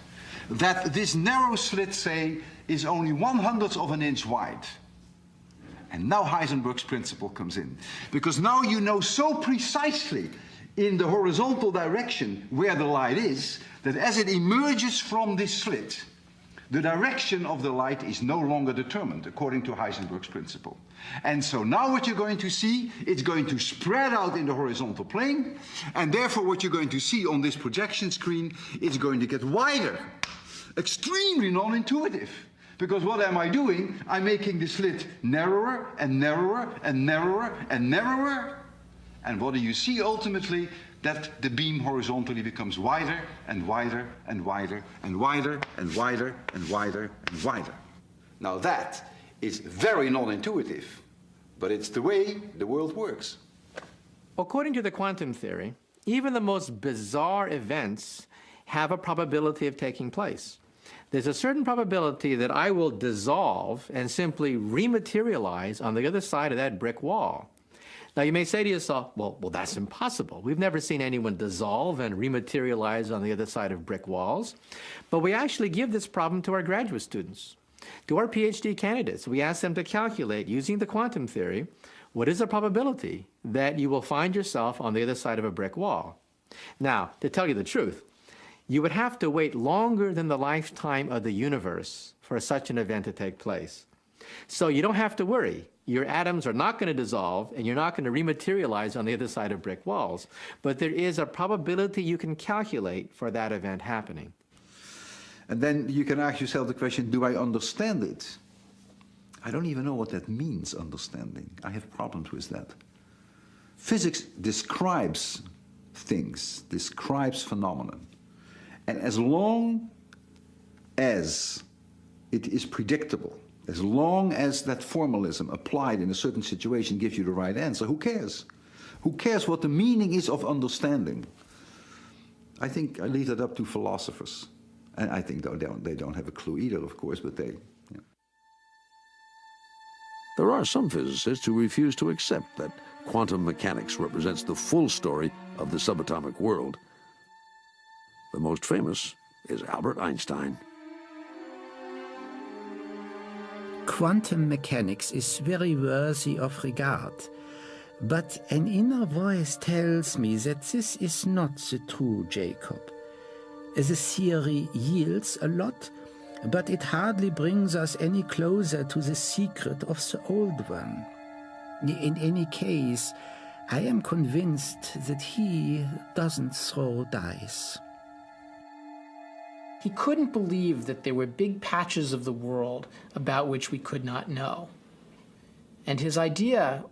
that this narrow slit, say, is only 1/100th of an inch wide. And now Heisenberg's principle comes in. Because now you know so precisely in the horizontal direction where the light is, that as it emerges from this slit, the direction of the light is no longer determined according to Heisenberg's principle. And so now what you're going to see, it's going to spread out in the horizontal plane, and therefore what you're going to see on this projection screen is going to get wider. Extremely non-intuitive. Because what am I doing? I'm making the slit narrower and narrower and narrower and narrower. And what do you see ultimately? That the beam horizontally becomes wider and wider and wider and wider and wider and wider and wider. Now that is very non-intuitive, but it's the way the world works. According to the quantum theory, even the most bizarre events have a probability of taking place. There's a certain probability that I will dissolve and simply rematerialize on the other side of that brick wall. Now, you may say to yourself, well, that's impossible. We've never seen anyone dissolve and rematerialize on the other side of brick walls. But we actually give this problem to our graduate students, to our PhD candidates. We ask them to calculate, using the quantum theory, what is the probability that you will find yourself on the other side of a brick wall? Now, to tell you the truth, you would have to wait longer than the lifetime of the universe for such an event to take place. So you don't have to worry. Your atoms are not going to dissolve, and you're not going to rematerialize on the other side of brick walls. But there is a probability you can calculate for that event happening. And then you can ask yourself the question, do I understand it? I don't even know what that means, understanding. I have problems with that. Physics describes things, describes phenomenon. And as long as it is predictable, as long as that formalism applied in a certain situation gives you the right answer, who cares? Who cares what the meaning is of understanding? I think I leave that up to philosophers. And I think they don't have a clue either, of course, but they... Yeah. There are some physicists who refuse to accept that quantum mechanics represents the full story of the subatomic world. The most famous is Albert Einstein. Quantum mechanics is very worthy of regard, but an inner voice tells me that this is not the true Jacob. The theory yields a lot, but it hardly brings us any closer to the secret of the old one. In any case, I am convinced that he doesn't throw dice. He couldn't believe that there were big patches of the world about which we could not know. And his idea,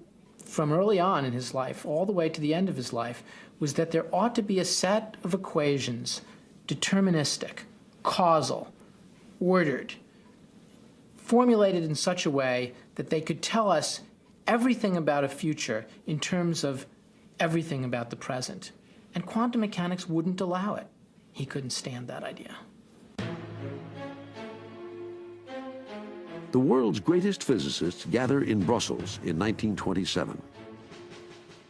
from early on in his life, all the way to the end of his life, was that there ought to be a set of equations, deterministic, causal, ordered, formulated in such a way that they could tell us everything about a future in terms of everything about the present. And quantum mechanics wouldn't allow it. He couldn't stand that idea. The world's greatest physicists gather in Brussels in 1927.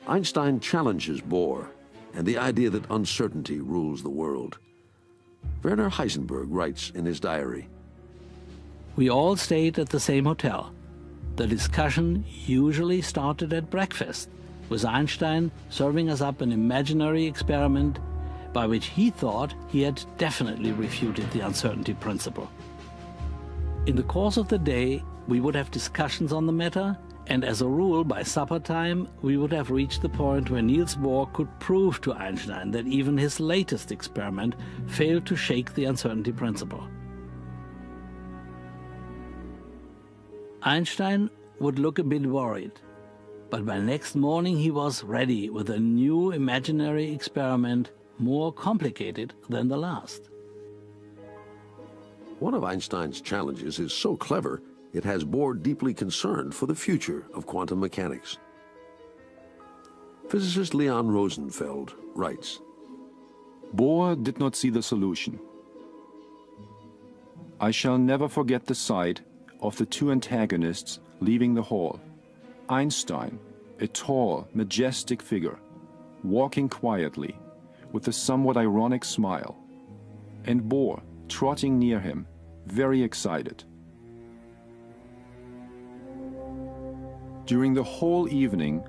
Einstein challenges Bohr and the idea that uncertainty rules the world. Werner Heisenberg writes in his diary, "We all stayed at the same hotel. The discussion usually started at breakfast, with Einstein serving us up an imaginary experiment by which he thought he had definitely refuted the uncertainty principle. In the course of the day, we would have discussions on the matter, and as a rule, by supper time, we would have reached the point where Niels Bohr could prove to Einstein that even his latest experiment failed to shake the uncertainty principle. Einstein would look a bit worried, but by next morning he was ready with a new imaginary experiment more complicated than the last." One of Einstein's challenges is so clever, it has Bohr deeply concerned for the future of quantum mechanics. Physicist Leon Rosenfeld writes, Bohr did not see the solution. I shall never forget the sight of the two antagonists leaving the hall. Einstein, a tall, majestic figure, walking quietly, with a somewhat ironic smile, and Bohr trotting near him, very excited. During the whole evening,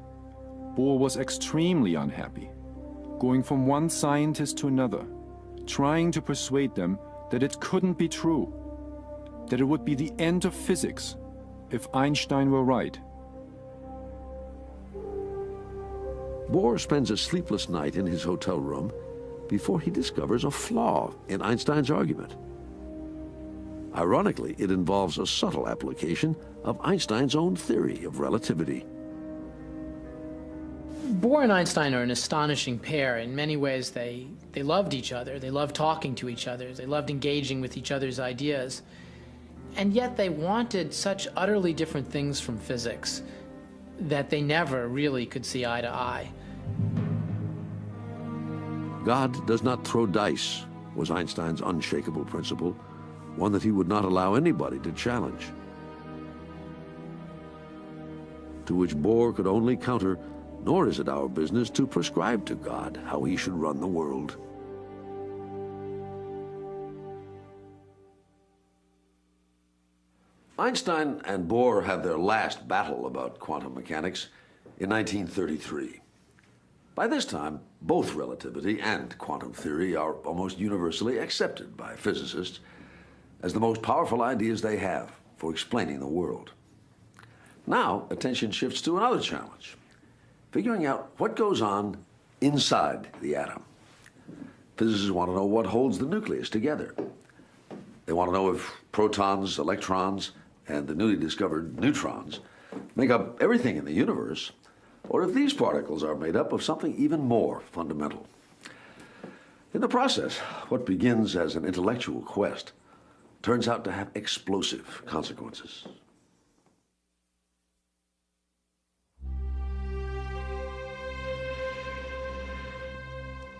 Bohr was extremely unhappy, going from one scientist to another, trying to persuade them that it couldn't be true, that it would be the end of physics if Einstein were right. Bohr spends a sleepless night in his hotel room before he discovers a flaw in Einstein's argument. Ironically, it involves a subtle application of Einstein's own theory of relativity. Bohr and Einstein are an astonishing pair. In many ways, they loved each other. They loved talking to each other. They loved engaging with each other's ideas. And yet they wanted such utterly different things from physics that they never really could see eye to eye. God does not throw dice was Einstein's unshakable principle, one that he would not allow anybody to challenge. To which Bohr could only counter, nor is it our business to prescribe to God how he should run the world. Einstein and Bohr had their last battle about quantum mechanics in 1933. By this time, both relativity and quantum theory are almost universally accepted by physicists as the most powerful ideas they have for explaining the world. Now, attention shifts to another challenge, figuring out what goes on inside the atom. Physicists want to know what holds the nucleus together. They want to know if protons, electrons, and the newly discovered neutrons make up everything in the universe, or if these particles are made up of something even more fundamental. In the process, what begins as an intellectual quest turns out to have explosive consequences.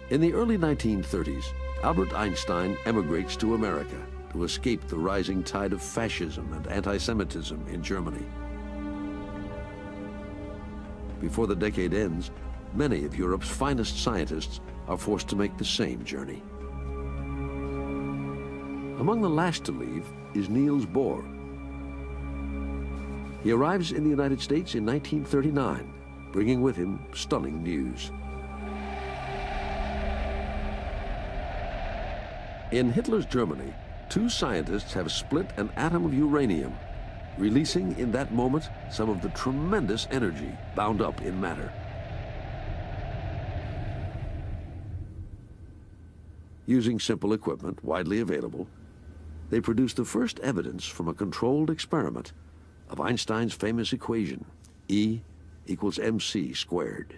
In the early 1930s, Albert Einstein emigrates to America to escape the rising tide of fascism and anti-Semitism in Germany. Before the decade ends, many of Europe's finest scientists are forced to make the same journey. Among the last to leave is Niels Bohr. He arrives in the United States in 1939, bringing with him stunning news. In Hitler's Germany, two scientists have split an atom of uranium, releasing in that moment some of the tremendous energy bound up in matter. Using simple equipment widely available, they produced the first evidence from a controlled experiment of Einstein's famous equation, E equals mc squared.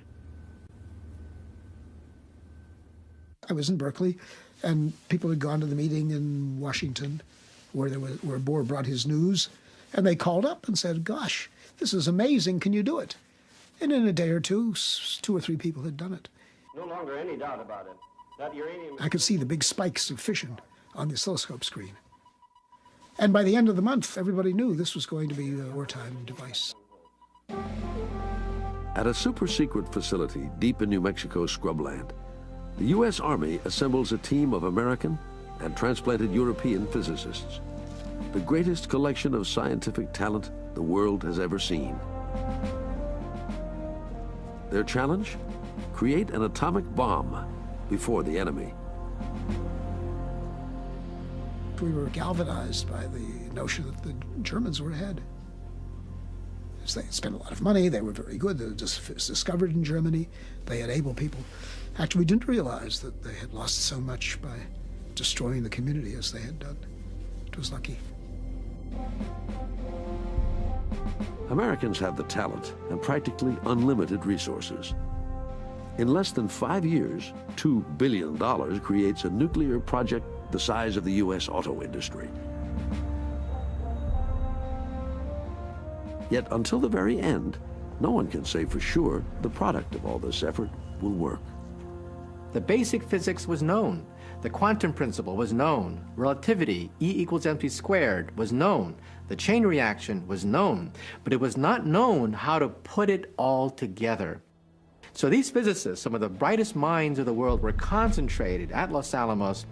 I was in Berkeley, and people had gone to the meeting in Washington where Bohr brought his news, and they called up and said, gosh, this is amazing, can you do it? And in a day or two, 2 or 3 people had done it. No longer any doubt about it. That uranium... I could see the big spikes of fission on the oscilloscope screen. And by the end of the month, everybody knew this was going to be a wartime device. At a super-secret facility deep in New Mexico's scrubland, the U.S. Army assembles a team of American and transplanted European physicists, the greatest collection of scientific talent the world has ever seen. Their challenge? Create an atomic bomb before the enemy. We were galvanized by the notion that the Germans were ahead. They had spent a lot of money, they were very good, they were discovered in Germany, they had able people. Actually, we didn't realize that they had lost so much by destroying the community as they had done. It was lucky. Americans have the talent and practically unlimited resources. In less than 5 years, $2 billion creates a nuclear project the size of the U.S. auto industry. Yet until the very end, no one can say for sure the product of all this effort will work. The basic physics was known. The quantum principle was known. Relativity, E equals mc squared, was known. The chain reaction was known. But it was not known how to put it all together. So these physicists, some of the brightest minds of the world, were concentrated at Los Alamos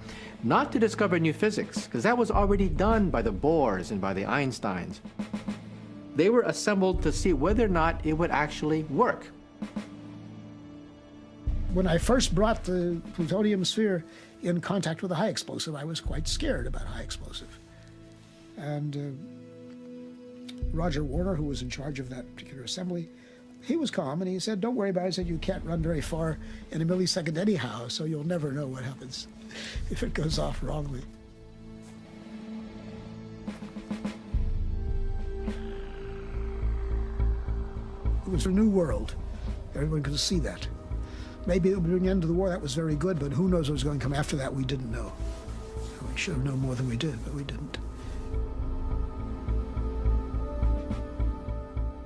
not to discover new physics, because that was already done by the Bohrs and by the Einsteins. They were assembled to see whether or not it would actually work. When I first brought the plutonium sphere in contact with a high explosive, I was quite scared about high explosive. And Roger Warner, who was in charge of that particular assembly, he was calm, and he said, don't worry about it. He said, you can't run very far in a millisecond anyhow, so you'll never know what happens if it goes off wrongly. It was a new world. Everyone could see that. Maybe it would bring an end to the war. That was very good, but who knows what was going to come after that? We didn't know. We should have known more than we did, but we didn't.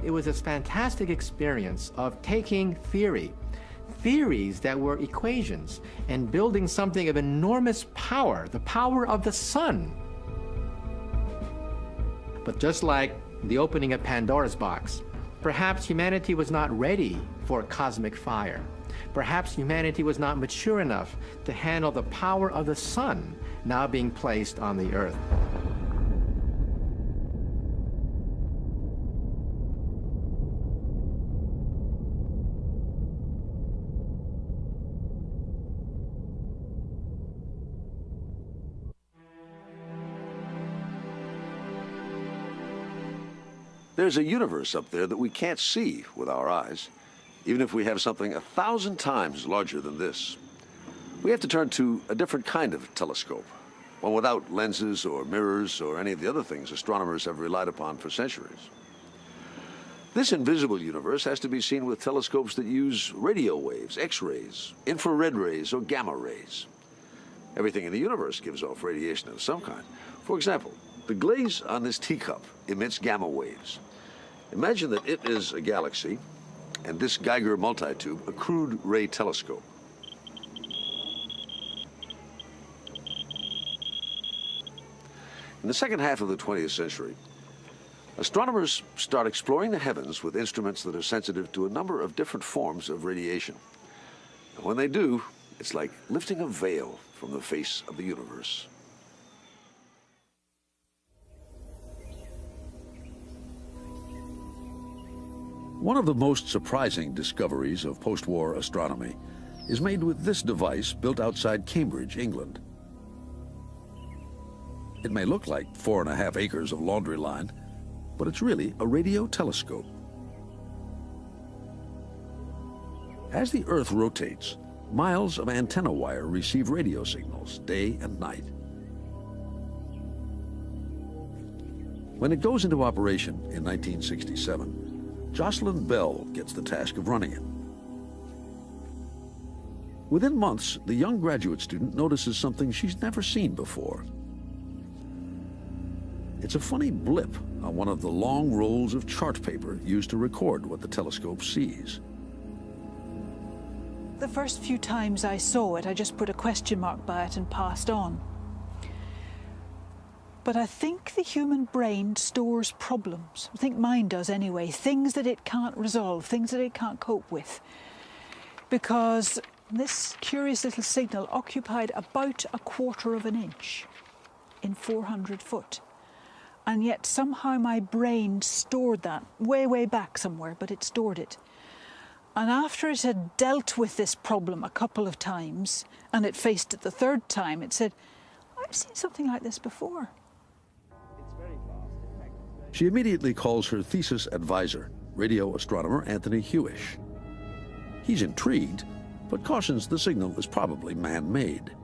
It was this fantastic experience of taking theories that were equations, and building something of enormous power, the power of the sun. But just like the opening of Pandora's box, perhaps humanity was not ready for cosmic fire. Perhaps humanity was not mature enough to handle the power of the sun now being placed on the earth. There's a universe up there that we can't see with our eyes, even if we have something 1,000 times larger than this. We have to turn to a different kind of telescope, one without lenses or mirrors or any of the other things astronomers have relied upon for centuries. This invisible universe has to be seen with telescopes that use radio waves, X-rays, infrared rays, or gamma rays. Everything in the universe gives off radiation of some kind. For example, the glaze on this teacup emits gamma waves. Imagine that it is a galaxy, and this Geiger multitube a crude ray telescope. In the second half of the 20th century, astronomers start exploring the heavens with instruments that are sensitive to a number of different forms of radiation. And when they do, it's like lifting a veil from the face of the universe. One of the most surprising discoveries of post-war astronomy is made with this device built outside Cambridge, England. It may look like 4.5 acres of laundry line, but it's really a radio telescope. As the Earth rotates, miles of antenna wire receive radio signals day and night. When it goes into operation in 1967, Jocelyn Bell gets the task of running it. Within months, the young graduate student notices something she's never seen before. It's a funny blip on one of the long rolls of chart paper used to record what the telescope sees. The first few times I saw it, I just put a question mark by it and passed on. But I think the human brain stores problems. I think mine does anyway. Things that it can't resolve, things that it can't cope with. Because this curious little signal occupied about 1/4 of an inch in 400 foot. And yet somehow my brain stored that, way back somewhere, but it stored it. And after it had dealt with this problem a couple of times, and it faced it the third time, it said, I've seen something like this before. She immediately calls her thesis advisor, radio astronomer Anthony Hewish. He's intrigued, but cautions the signal is probably man-made.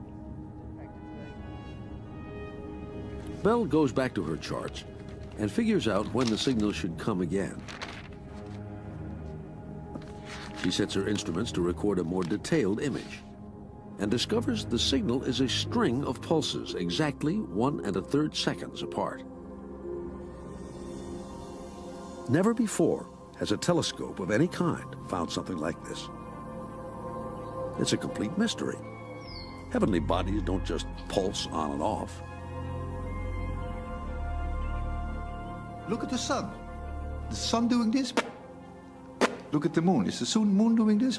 Bell goes back to her charts and figures out when the signal should come again. She sets her instruments to record a more detailed image and discovers the signal is a string of pulses exactly 1 1/3 seconds apart. Never before has a telescope of any kind found something like this. It's a complete mystery. Heavenly bodies don't just pulse on and off. Look at the sun. The sun doing this. Look at the moon. Is the moon doing this?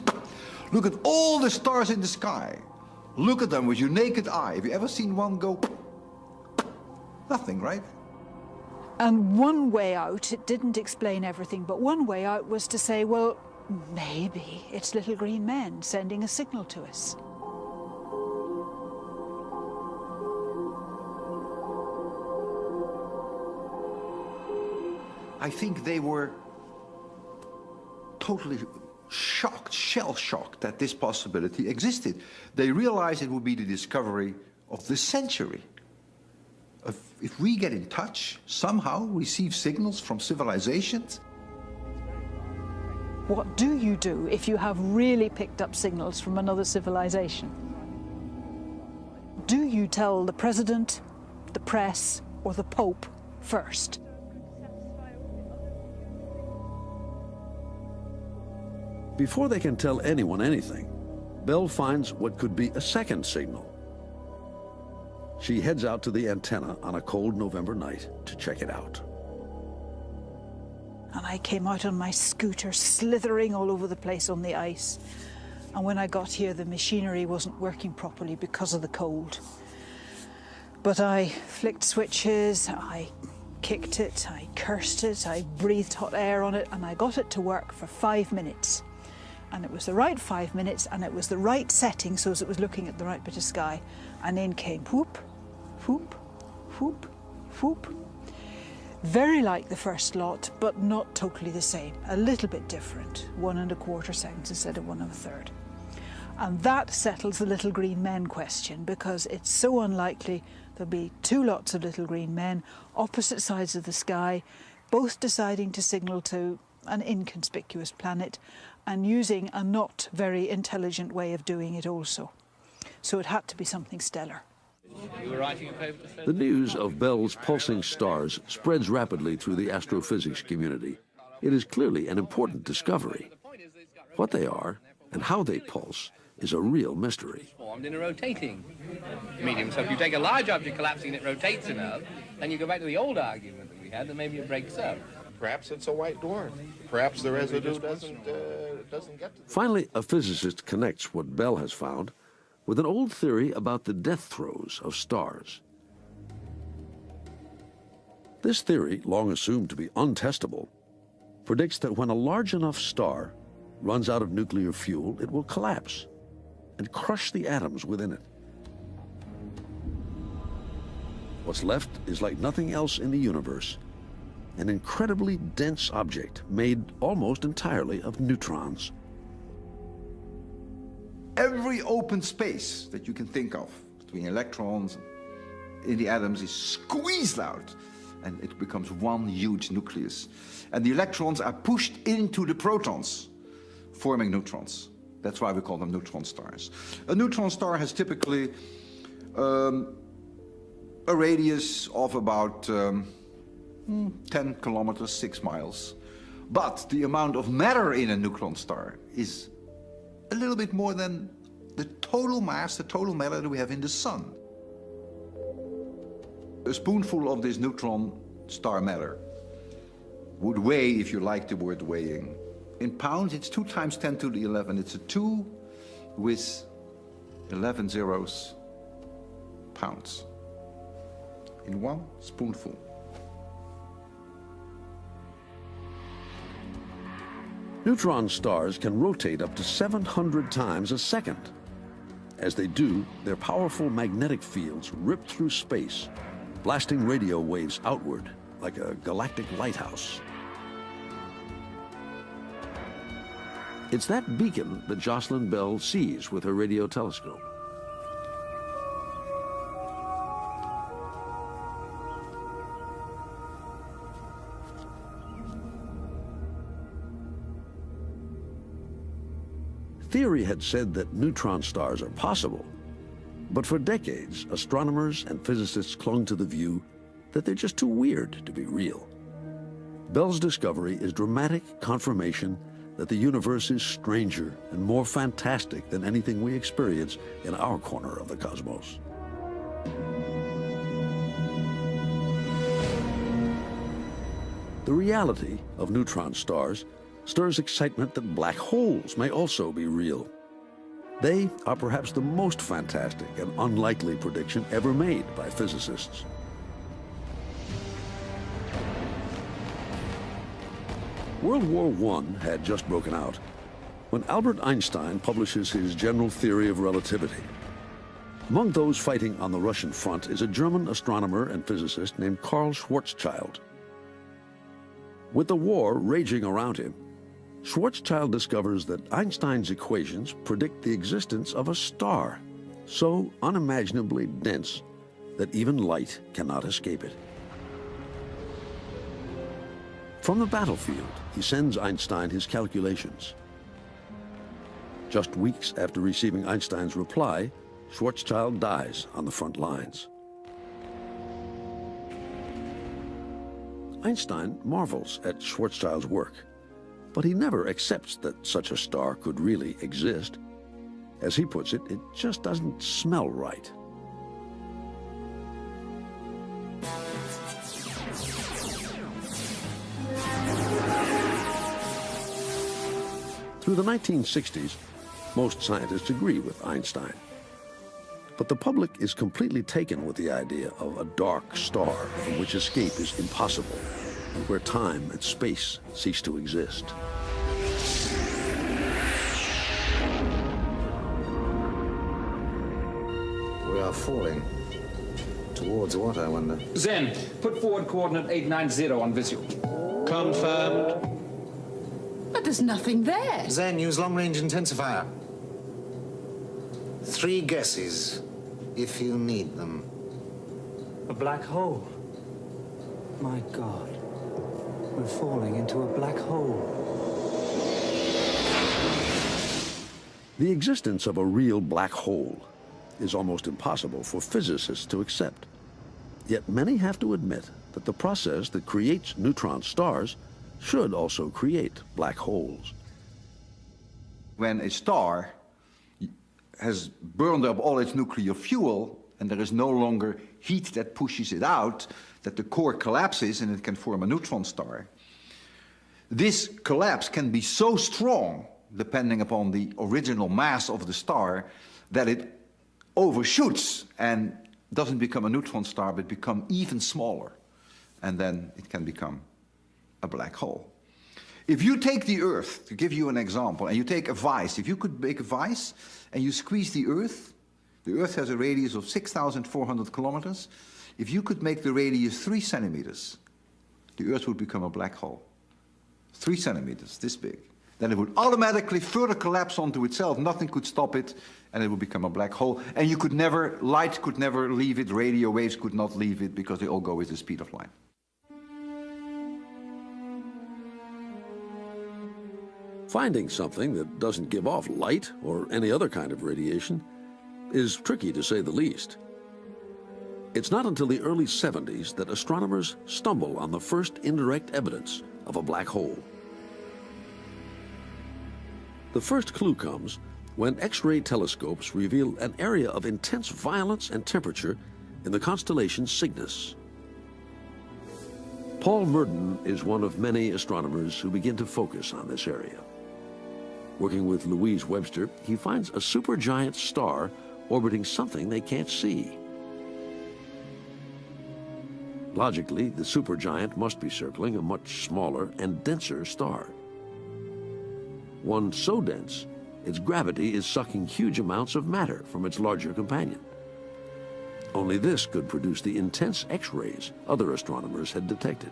Look at all the stars in the sky. Look at them with your naked eye. Have you ever seen one go? Nothing, right? And one way out, it didn't explain everything, but one way out was to say, well, maybe it's little green men sending a signal to us. I think they were totally shocked, shell-shocked that this possibility existed. They realized it would be the discovery of the century. If we get in touch, somehow receive signals from civilizations. What do you do if you have really picked up signals from another civilization? Do you tell the president, the press, or the Pope first? Before they can tell anyone anything, Bell finds what could be a second signal. She heads out to the antenna on a cold November night to check it out. And I came out on my scooter, slithering all over the place on the ice. And when I got here, the machinery wasn't working properly because of the cold. But I flicked switches, I kicked it, I cursed it, I breathed hot air on it, and I got it to work for 5 minutes. And it was the right 5 minutes, and it was the right setting so as it was looking at the right bit of sky. And in came whoop, whoop, whoop, whoop. Very like the first lot, but not totally the same. A little bit different. 1 1/4 seconds instead of 1 1/3. And that settles the little green men question, because it's so unlikely there'll be 2 lots of little green men, opposite sides of the sky, both deciding to signal to an inconspicuous planet and using a not very intelligent way of doing it also. so it had to be something stellar. The news of Bell's pulsing stars spreads rapidly through the astrophysics community. It is clearly an important discovery. What they are and how they pulse is a real mystery. Formed in a rotating medium. So if you take a large object collapsing and it rotates enough, then you go back to the old argument that we had that maybe it breaks up. Perhaps it's a white dwarf. Perhaps the residue doesn't get to. Finally, a physicist connects what Bell has found with an old theory about the death throes of stars. This theory, long assumed to be untestable, predicts that when a large enough star runs out of nuclear fuel, it will collapse and crush the atoms within it. What's left is like nothing else in the universe, an incredibly dense object made almost entirely of neutrons. Every open space that you can think of between electrons in the atoms is squeezed out, and it becomes one huge nucleus. And the electrons are pushed into the protons, forming neutrons. That's why we call them neutron stars. A neutron star has typically a radius of about 10 kilometers, 6 miles. But the amount of matter in a neutron star is a little bit more than the total mass, the total matter that we have in the sun. A spoonful of this neutron star matter would weigh, if you like the word weighing, in pounds, it's 2 times 10 to the 11. It's a 2 with 11 zeros pounds in one spoonful. Neutron stars can rotate up to 700 times a second. As they do, their powerful magnetic fields rip through space, blasting radio waves outward like a galactic lighthouse. It's that beacon that Jocelyn Bell sees with her radio telescope. Theory had said that neutron stars are possible, but for decades, astronomers and physicists clung to the view that they're just too weird to be real. Bell's discovery is dramatic confirmation that the universe is stranger and more fantastic than anything we experience in our corner of the cosmos. The reality of neutron stars stirs excitement that black holes may also be real. They are perhaps the most fantastic and unlikely prediction ever made by physicists. World War I had just broken out when Albert Einstein publishes his general theory of relativity. Among those fighting on the Russian front is a German astronomer and physicist named Karl Schwarzschild. With the war raging around him, Schwarzschild discovers that Einstein's equations predict the existence of a star so unimaginably dense that even light cannot escape it. From the battlefield, he sends Einstein his calculations. Just weeks after receiving Einstein's reply, Schwarzschild dies on the front lines. Einstein marvels at Schwarzschild's work, but he never accepts that such a star could really exist. As he puts it, it just doesn't smell right. Through the 1960s, most scientists agree with Einstein. But the public is completely taken with the idea of a dark star from which escape is impossible and where time and space cease to exist. We are falling. Towards what, I wonder? Zen, put forward coordinate 890 on visual. Confirmed. But there's nothing there. Zen, use long-range intensifier. 3 guesses, if you need them. A black hole. My God. We're falling into a black hole. The existence of a real black hole is almost impossible for physicists to accept. Yet many have to admit that the process that creates neutron stars should also create black holes. When a star has burned up all its nuclear fuel and there is no longer heat that pushes it out, that the core collapses and it can form a neutron star. This collapse can be so strong, depending upon the original mass of the star, that it overshoots and doesn't become a neutron star, but become even smaller. And then it can become a black hole. If you take the Earth, to give you an example, and you take a vise, if you could make a vise and you squeeze the Earth has a radius of 6,400 kilometers. If you could make the radius 3 centimeters, the Earth would become a black hole. 3 centimeters, this big. Then it would automatically further collapse onto itself. Nothing could stop it, and it would become a black hole. And you could never, light could never leave it, radio waves could not leave it, because they all go with the speed of light. Finding something that doesn't give off light or any other kind of radiation is tricky, to say the least. It's not until the early 70s that astronomers stumble on the first indirect evidence of a black hole. The first clue comes when X-ray telescopes reveal an area of intense violence and temperature in the constellation Cygnus. Paul Murden is one of many astronomers who begin to focus on this area. Working with Louise Webster, he finds a supergiant star orbiting something they can't see. Logically, the supergiant must be circling a much smaller and denser star. One so dense, its gravity is sucking huge amounts of matter from its larger companion. Only this could produce the intense X-rays other astronomers had detected.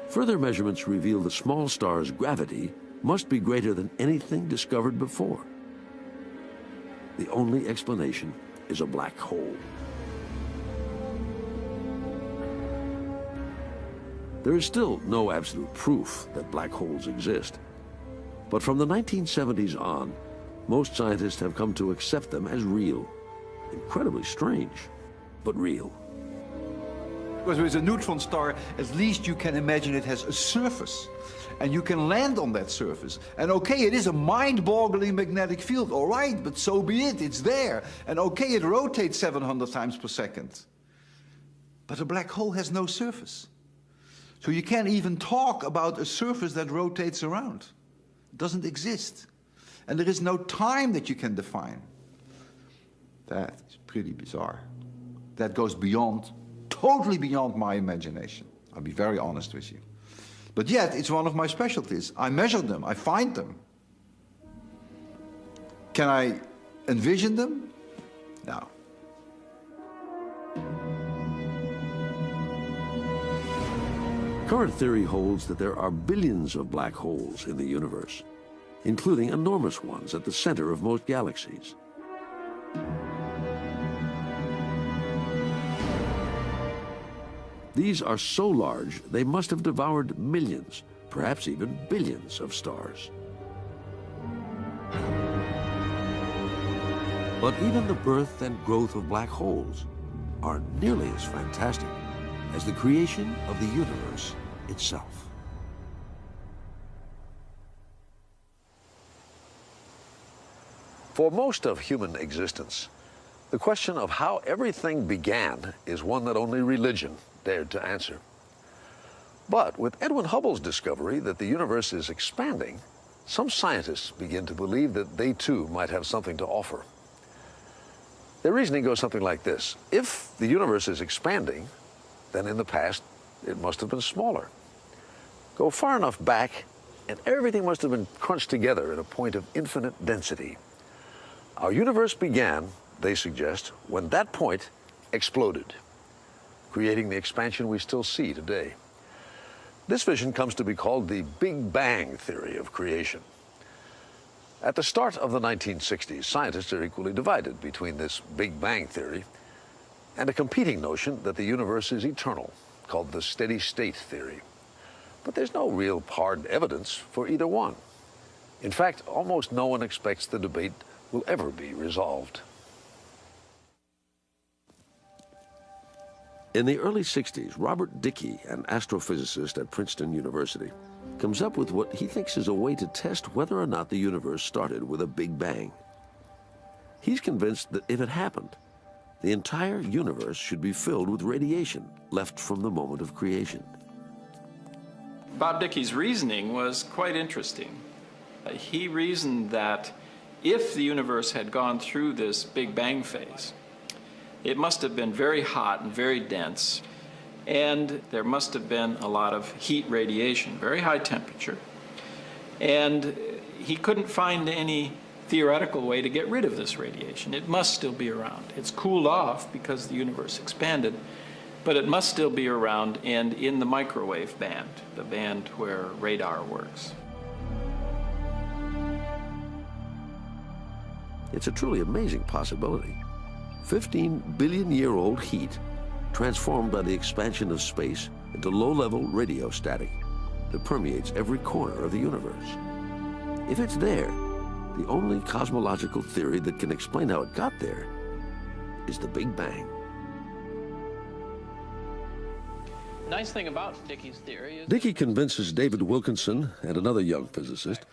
Further measurements reveal the small star's gravity must be greater than anything discovered before. The only explanation is a black hole. There is still no absolute proof that black holes exist. But from the 1970s on, most scientists have come to accept them as real. Incredibly strange, but real. Because with a neutron star, at least you can imagine it has a surface. And you can land on that surface. And okay, it is a mind-boggling magnetic field, all right, but so be it, it's there. And okay, it rotates 700 times per second. But a black hole has no surface. So you can't even talk about a surface that rotates around. It doesn't exist. And there is no time that you can define. That is pretty bizarre. That goes beyond, totally beyond my imagination. I'll be very honest with you. But yet, it's one of my specialties. I measure them, I find them. Can I envision them? No. Current theory holds that there are billions of black holes in the universe, including enormous ones at the center of most galaxies. These are so large, they must have devoured millions, perhaps even billions of stars. But even the birth and growth of black holes are nearly as fantastic as the creation of the universe itself. For most of human existence, the question of how everything began is one that only religion dared to answer. But with Edwin Hubble's discovery that the universe is expanding, some scientists begin to believe that they too might have something to offer. Their reasoning goes something like this. If the universe is expanding, then in the past it must have been smaller. Go far enough back and everything must have been crunched together at a point of infinite density. Our universe began, they suggest, when that point exploded, creating the expansion we still see today. This vision comes to be called the Big Bang theory of creation. At the start of the 1960s, scientists are equally divided between this Big Bang theory and a competing notion that the universe is eternal, called the steady state theory. But there's no real hard evidence for either one. In fact, almost no one expects the debate will ever be resolved. In the early 60s, Robert Dicke, an astrophysicist at Princeton University, comes up with what he thinks is a way to test whether or not the universe started with a Big Bang. He's convinced that if it happened, the entire universe should be filled with radiation left from the moment of creation. Bob Dicke's reasoning was quite interesting. He reasoned that if the universe had gone through this Big Bang phase, it must have been very hot and very dense, and there must have been a lot of heat radiation, very high temperature. And he couldn't find any theoretical way to get rid of this radiation. It must still be around. It's cooled off because the universe expanded, but it must still be around and in the microwave band, the band where radar works. It's a truly amazing possibility. 15-billion-year-old heat transformed by the expansion of space into low-level radio static that permeates every corner of the universe. If it's there, the only cosmological theory that can explain how it got there is the Big Bang. Nice thing about Dicke's theory is Dicke convinces David Wilkinson and another young physicist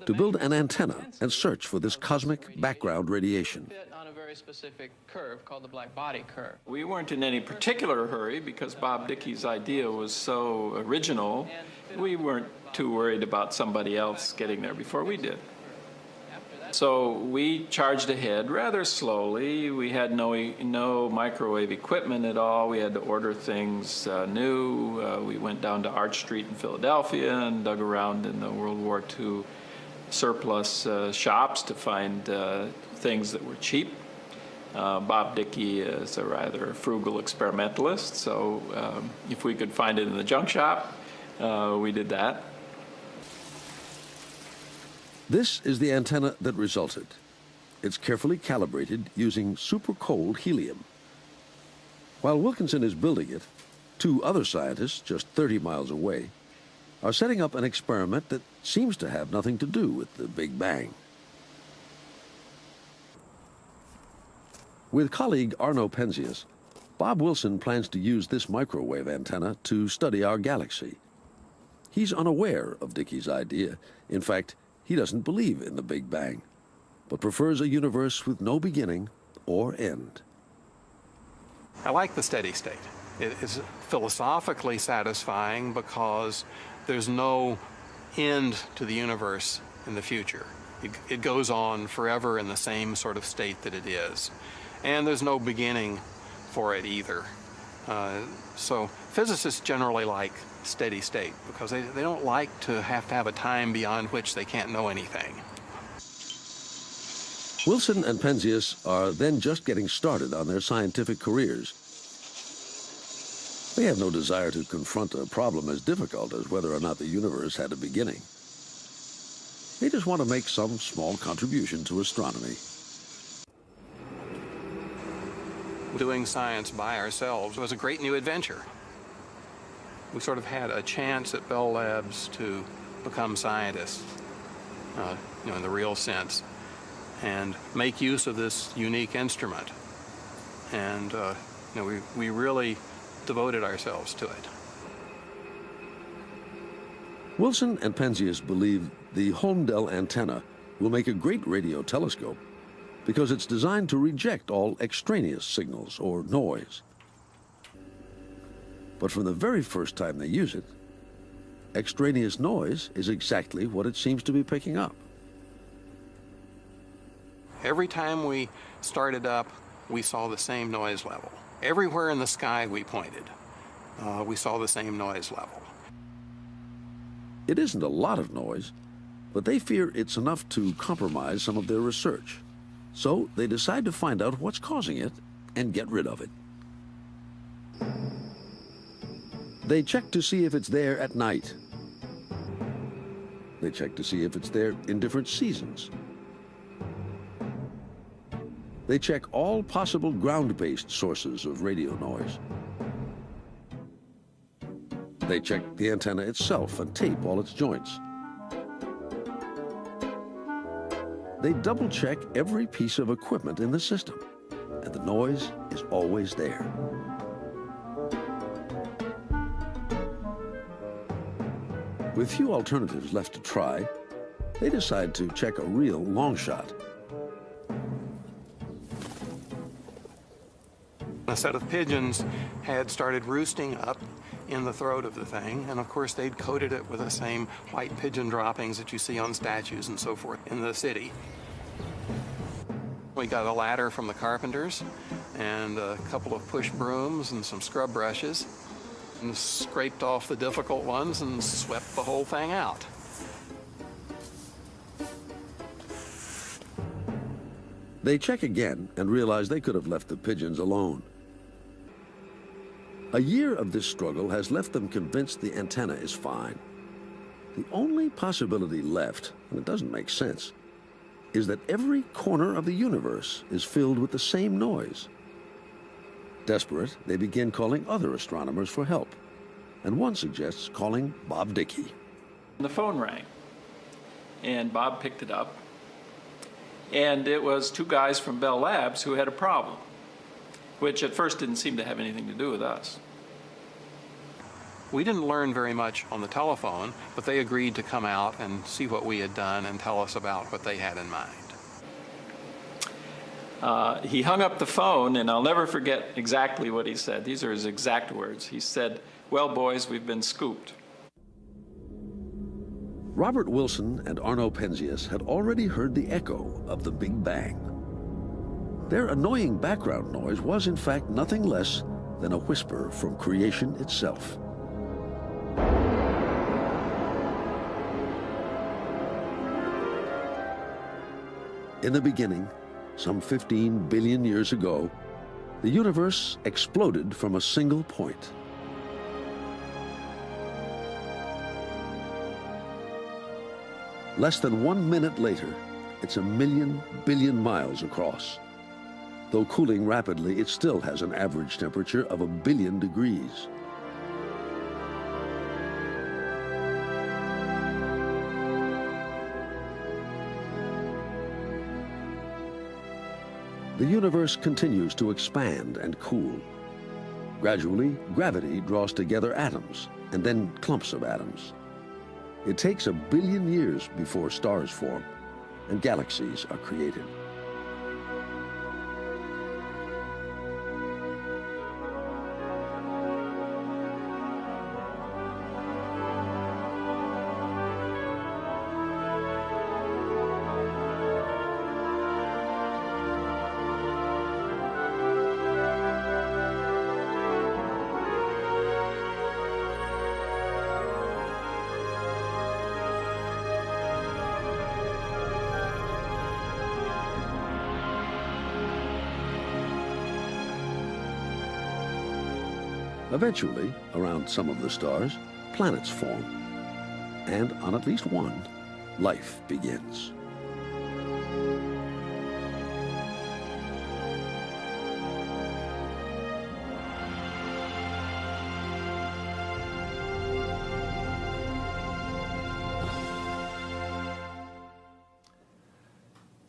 to build an antenna and search for this cosmic background radiation. on a very specific curve called the black body curve. We weren't in any particular hurry because Bob Dicke's idea was so original. We weren't too worried about somebody else getting there before we did. So we charged ahead rather slowly. We had no microwave equipment at all. We had to order things new. We went down to Arch Street in Philadelphia and dug around in the World War II surplus shops to find things that were cheap. Bob Dicke is a rather frugal experimentalist, so if we could find it in the junk shop, we did that. This is the antenna that resulted. It's carefully calibrated using super cold helium. While Wilkinson is building it, two other scientists just 30 miles away are setting up an experiment that seems to have nothing to do with the Big Bang. With colleague Arno Penzias, Bob Wilson plans to use this microwave antenna to study our galaxy. He's unaware of Dicke's idea. In fact, he doesn't believe in the Big Bang, but prefers a universe with no beginning or end. I like the steady state. It is philosophically satisfying because there's no end to the universe in the future. It goes on forever in the same sort of state that it is. And there's no beginning for it either. So physicists generally like steady state because they don't like to have a time beyond which they can't know anything. Wilson and Penzias are then just getting started on their scientific careers. They have no desire to confront a problem as difficult as whether or not the universe had a beginning. They just want to make some small contribution to astronomy. Doing science by ourselves was a great new adventure. We sort of had a chance at Bell Labs to become scientists, in the real sense, and make use of this unique instrument. And we really devoted ourselves to it. Wilson and Penzias believe the Holmdel antenna will make a great radio telescope because it's designed to reject all extraneous signals or noise. But from the very first time they use it, extraneous noise is exactly what it seems to be picking up. Every time we started up, we saw the same noise level. Everywhere in the sky we pointed, we saw the same noise level. It isn't a lot of noise, but they fear it's enough to compromise some of their research. So they decide to find out what's causing it and get rid of it. They check to see if it's there at night. They check to see if it's there in different seasons. They check all possible ground-based sources of radio noise. They check the antenna itself and tape all its joints. they double-check every piece of equipment in the system, and the noise is always there. With few alternatives left to try, they decide to check a real long shot. A set of pigeons had started roosting up in the throat of the thing, and of course they'd coated it with the same white pigeon droppings that you see on statues and so forth in the city. We got a ladder from the carpenters and a couple of push brooms and some scrub brushes, and scraped off the difficult ones and swept the whole thing out. They check again and realize they could have left the pigeons alone. A year of this struggle has left them convinced the antenna is fine. The only possibility left, and it doesn't make sense, is that every corner of the universe is filled with the same noise. Desperate, they begin calling other astronomers for help, and one suggests calling Bob Dickey. The phone rang, and Bob picked it up, and it was two guys from Bell Labs who had a problem, which at first didn't seem to have anything to do with us. We didn't learn very much on the telephone, but they agreed to come out and see what we had done and tell us about what they had in mind. He hung up the phone, and I'll never forget exactly what he said. These are his exact words. He said, "Well, boys, we've been scooped." Robert Wilson and Arno Penzias had already heard the echo of the Big Bang. Their annoying background noise was, in fact, nothing less than a whisper from creation itself. In the beginning, some 15 billion years ago, the universe exploded from a single point. Less than 1 minute later, it's 1 billion miles across. Though cooling rapidly, it still has an average temperature of 1 billion degrees. The universe continues to expand and cool. Gradually, gravity draws together atoms and then clumps of atoms. It takes 1 billion years before stars form and galaxies are created. Eventually, around some of the stars, planets form, and on at least one, life begins.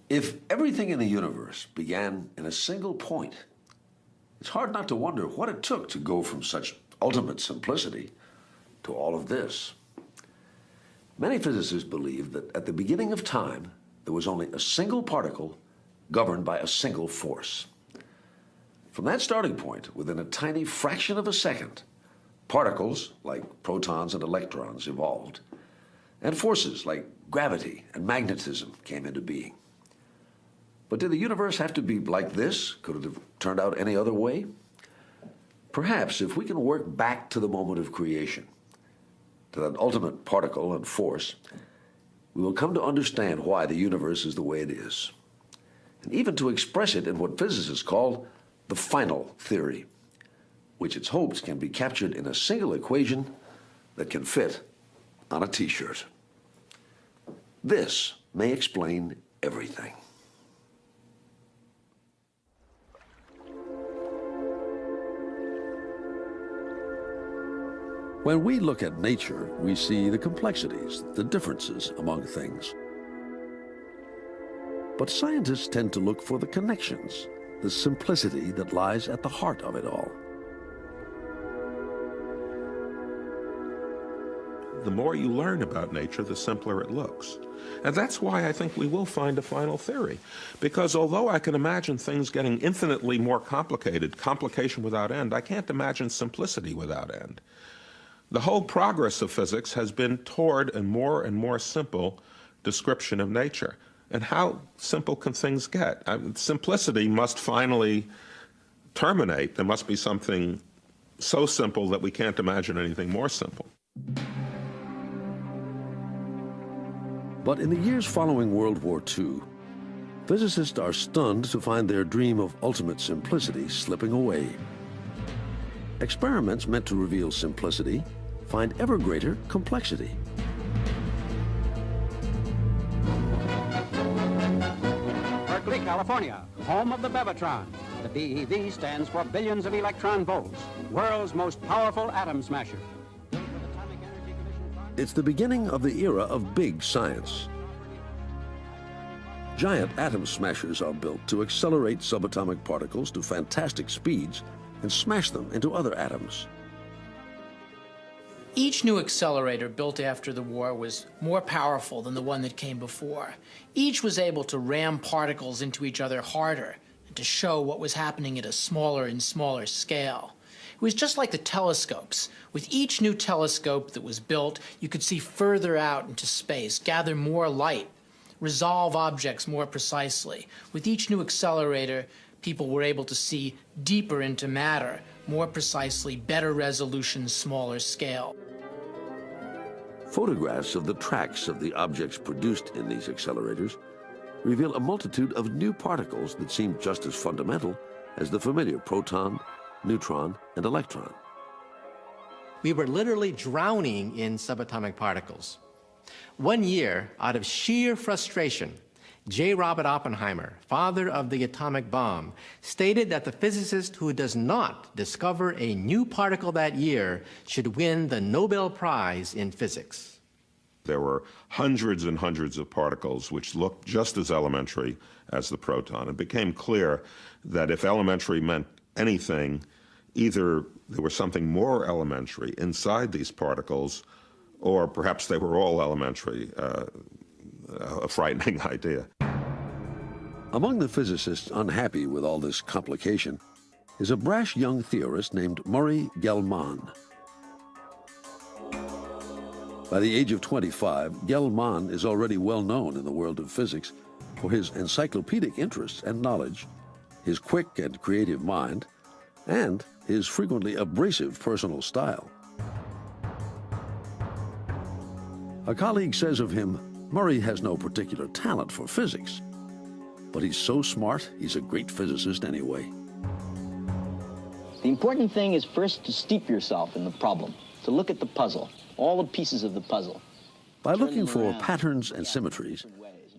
If everything in the universe began in a single point, it's hard not to wonder what it took to go from such ultimate simplicity to all of this. Many physicists believe that at the beginning of time, there was only a single particle governed by a single force. From that starting point, within a tiny fraction of a second, particles like protons and electrons evolved, and forces like gravity and magnetism came into being. But did the universe have to be like this? Could it have turned out any other way? Perhaps if we can work back to the moment of creation, to that ultimate particle and force, we will come to understand why the universe is the way it is, and even to express it in what physicists call the final theory, which it's hoped can be captured in a single equation that can fit on a t-shirt. This may explain everything. When we look at nature, we see the complexities, the differences among things. But scientists tend to look for the connections, the simplicity that lies at the heart of it all. The more you learn about nature, the simpler it looks. And that's why I think we will find a final theory. Because although I can imagine things getting infinitely more complicated, complication without end, I can't imagine simplicity without end. The whole progress of physics has been toward a more and more simple description of nature. And how simple can things get? Simplicity must finally terminate. There must be something so simple that we can't imagine anything more simple. But in the years following World War II, physicists are stunned to find their dream of ultimate simplicity slipping away. Experiments meant to reveal simplicity find ever greater complexity. Berkeley, California, home of the Bevatron. The BeV stands for billions of electron volts, world's most powerful atom smasher. It's the beginning of the era of big science. Giant atom smashers are built to accelerate subatomic particles to fantastic speeds and smash them into other atoms. Each new accelerator built after the war was more powerful than the one that came before. Each was able to ram particles into each other harder and to show what was happening at a smaller and smaller scale. It was just like the telescopes. With each new telescope that was built, you could see further out into space, gather more light, resolve objects more precisely. With each new accelerator, people were able to see deeper into matter, more precisely, better resolution, smaller scale. Photographs of the tracks of the objects produced in these accelerators reveal a multitude of new particles that seem just as fundamental as the familiar proton, neutron, and electron. We were literally drowning in subatomic particles. One year, out of sheer frustration, J. Robert Oppenheimer, father of the atomic bomb, stated that the physicist who does not discover a new particle that year should win the Nobel Prize in physics. There were hundreds and hundreds of particles which looked just as elementary as the proton. It became clear that if elementary meant anything, either there was something more elementary inside these particles, or perhaps they were all elementary, a frightening idea. Among the physicists unhappy with all this complication is a brash young theorist named Murray Gell-Mann. By the age of 25, Gell-Mann is already well known in the world of physics for his encyclopedic interests and knowledge, his quick and creative mind, and his frequently abrasive personal style. A colleague says of him, Murray has no particular talent for physics, but he's so smart, he's a great physicist anyway. The important thing is first to steep yourself in the problem, to look at the puzzle, all the pieces of the puzzle. By looking for patterns and symmetries,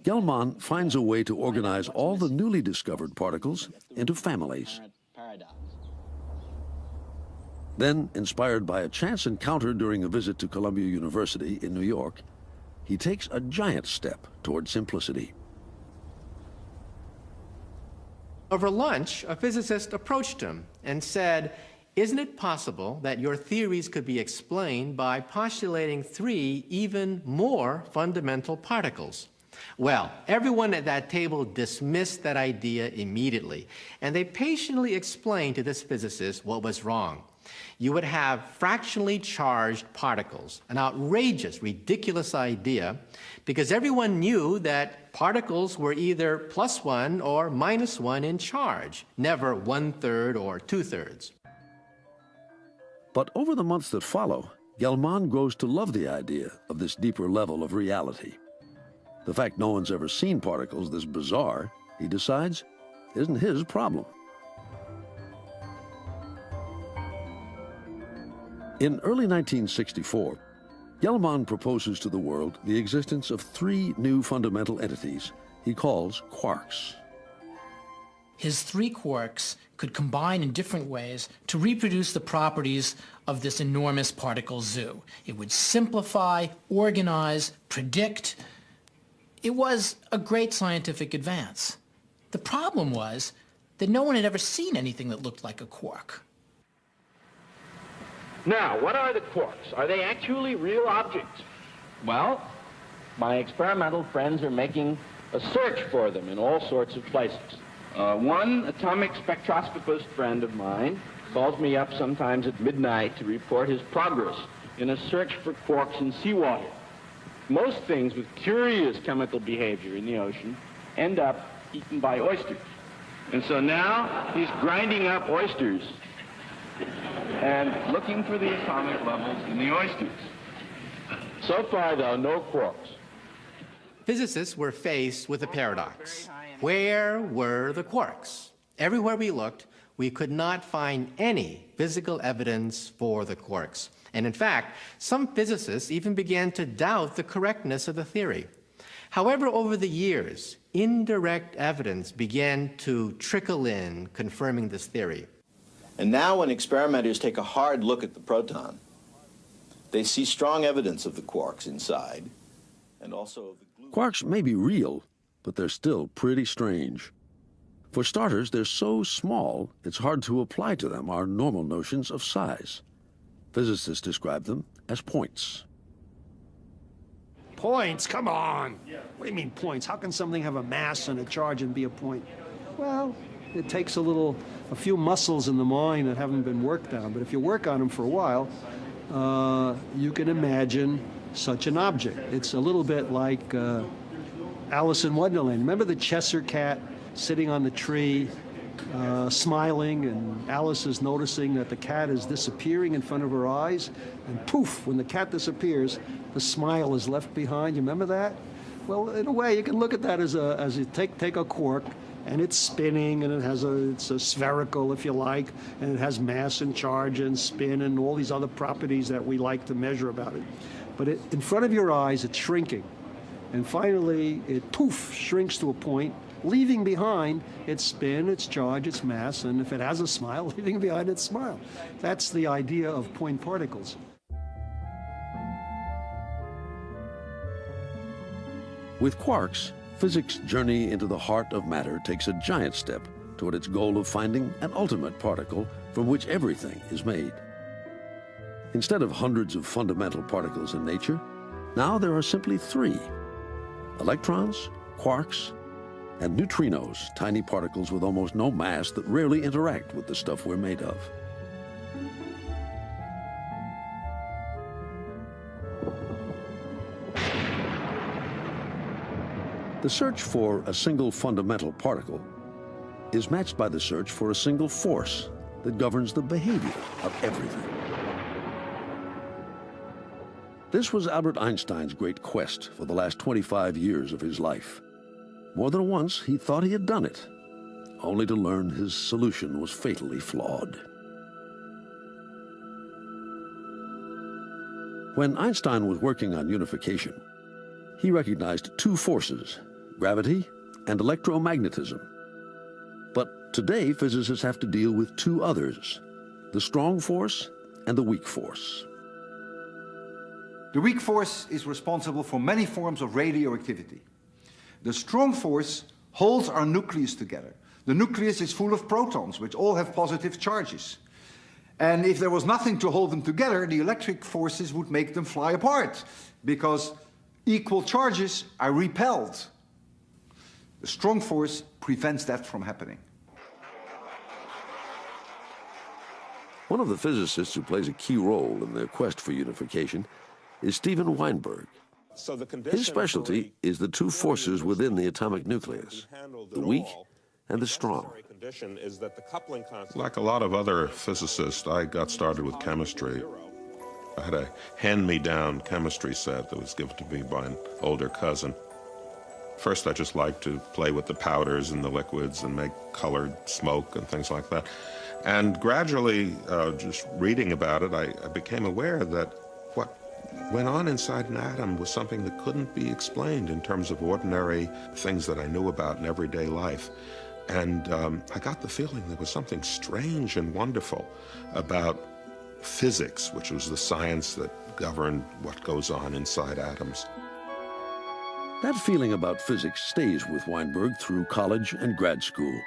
Gell-Mann finds a way to organize all the newly discovered particles into families. Then, inspired by a chance encounter during a visit to Columbia University in New York, he takes a giant step toward simplicity. Over lunch, a physicist approached him and said, "Isn't it possible that your theories could be explained by postulating 3 even more fundamental particles?" Well, everyone at that table dismissed that idea immediately, and they patiently explained to this physicist what was wrong. You would have fractionally charged particles, an outrageous, ridiculous idea, because everyone knew that particles were either +1 or -1 in charge, never 1/3 or 2/3. But over the months that follow, Gell-Mann grows to love the idea of this deeper level of reality. The fact no one's ever seen particles this bizarre, he decides, isn't his problem. In early 1964, Gell-Mann proposes to the world the existence of 3 new fundamental entities he calls quarks. His 3 quarks could combine in different ways to reproduce the properties of this enormous particle zoo. It would simplify, organize, predict. It was a great scientific advance. The problem was that no one had ever seen anything that looked like a quark. Now, what are the quarks? Are they actually real objects? Well, my experimental friends are making a search for them in all sorts of places. One atomic spectroscopist friend of mine calls me up sometimes at midnight to report his progress in a search for quarks in seawater. Most things with curious chemical behavior in the ocean end up eaten by oysters. And so now he's grinding up oysters and looking for the atomic levels in the oysters. So far, though, no quarks. Physicists were faced with a paradox. Where were the quarks? Everywhere we looked, we could not find any physical evidence for the quarks. And in fact, some physicists even began to doubt the correctness of the theory. However, over the years, indirect evidence began to trickle in, confirming this theory. And now when experimenters take a hard look at the proton, they see strong evidence of the quarks inside, and also of the gluon. Quarks may be real, but they're still pretty strange. For starters, they're so small, it's hard to apply to them our normal notions of size. Physicists describe them as points. Points? Come on. What do you mean points? How can something have a mass and a charge and be a point? Well, it takes a few muscles in the mind that haven't been worked on. But if you work on them for a while, you can imagine such an object. It's a little bit like Alice in Wonderland. Remember the Cheshire cat sitting on the tree, smiling, and Alice is noticing that the cat is disappearing in front of her eyes, and poof, when the cat disappears, the smile is left behind. You remember that? Well, in a way, you can look at that as you take a quark, and it's spinning, and it's a spherical, if you like, and it has mass and charge and spin and all these other properties that we like to measure about it. But in front of your eyes, it's shrinking. And finally, it poof, shrinks to a point, leaving behind its spin, its charge, its mass, and if it has a smile, leaving behind its smile. That's the idea of point particles. With quarks, physics' journey into the heart of matter takes a giant step toward its goal of finding an ultimate particle from which everything is made. Instead of hundreds of fundamental particles in nature, now there are simply 3: electrons, quarks, and neutrinos, tiny particles with almost no mass that rarely interact with the stuff we're made of. The search for a single fundamental particle is matched by the search for a single force that governs the behavior of everything. This was Albert Einstein's great quest for the last 25 years of his life. More than once, he thought he had done it, only to learn his solution was fatally flawed. When Einstein was working on unification, he recognized 2 forces, gravity and electromagnetism. But today, physicists have to deal with 2 others, the strong force and the weak force. The weak force is responsible for many forms of radioactivity. The strong force holds our nucleus together. The nucleus is full of protons, which all have positive charges. And if there was nothing to hold them together, the electric forces would make them fly apart, because equal charges are repelled. The strong force prevents that from happening. One of the physicists who plays a key role in their quest for unification is Steven Weinberg. His specialty is the 2 forces within the atomic nucleus, the weak and the strong. Like a lot of other physicists, I got started with chemistry. I had a hand-me-down chemistry set that was given to me by an older cousin. First, I just liked to play with the powders and the liquids and make colored smoke and things like that. And gradually, just reading about it, I became aware that what went on inside an atom was something that couldn't be explained in terms of ordinary things that I knew about in everyday life. And I got the feeling there was something strange and wonderful about physics, which was the science that governed what goes on inside atoms. That feeling about physics stays with Weinberg through college and grad school.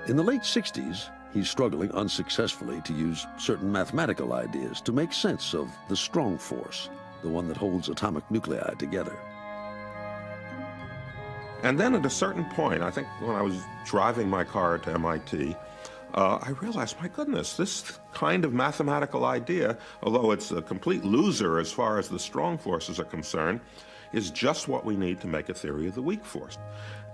In the late 60s, he's struggling unsuccessfully to use certain mathematical ideas to make sense of the strong force, the one that holds atomic nuclei together. And then at a certain point, I think when I was driving my car to MIT, I realized, my goodness, this kind of mathematical idea, although it's a complete loser as far as the strong forces are concerned, is just what we need to make a theory of the weak force.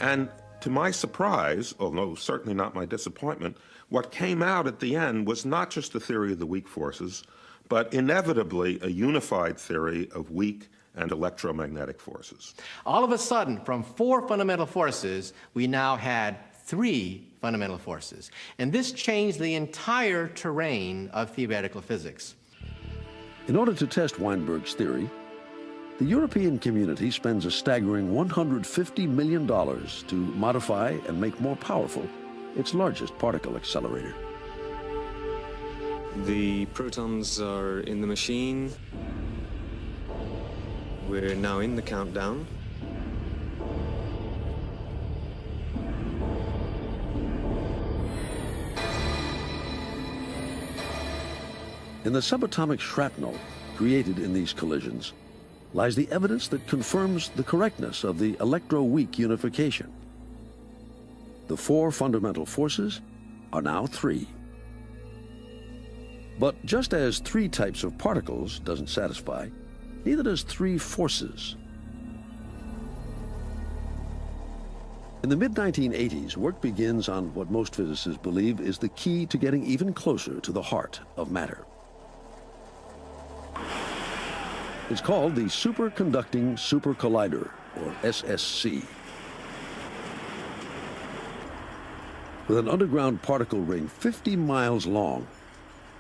And to my surprise, although certainly not my disappointment, what came out at the end was not just a theory of the weak forces, but inevitably a unified theory of weak and electromagnetic forces. All of a sudden, from 4 fundamental forces, we now had 3 fundamental forces. And this changed the entire terrain of theoretical physics. In order to test Weinberg's theory, the European community spends a staggering $150 million to modify and make more powerful its largest particle accelerator. The protons are in the machine. We're now in the countdown. In the subatomic shrapnel created in these collisions lies the evidence that confirms the correctness of the electro-weak unification. The 4 fundamental forces are now 3. But just as 3 types of particles doesn't satisfy, neither does 3 forces. In the mid-1980s, work begins on what most physicists believe is the key to getting even closer to the heart of matter. It's called the Superconducting Supercollider, or SSC. With an underground particle ring 50 miles long,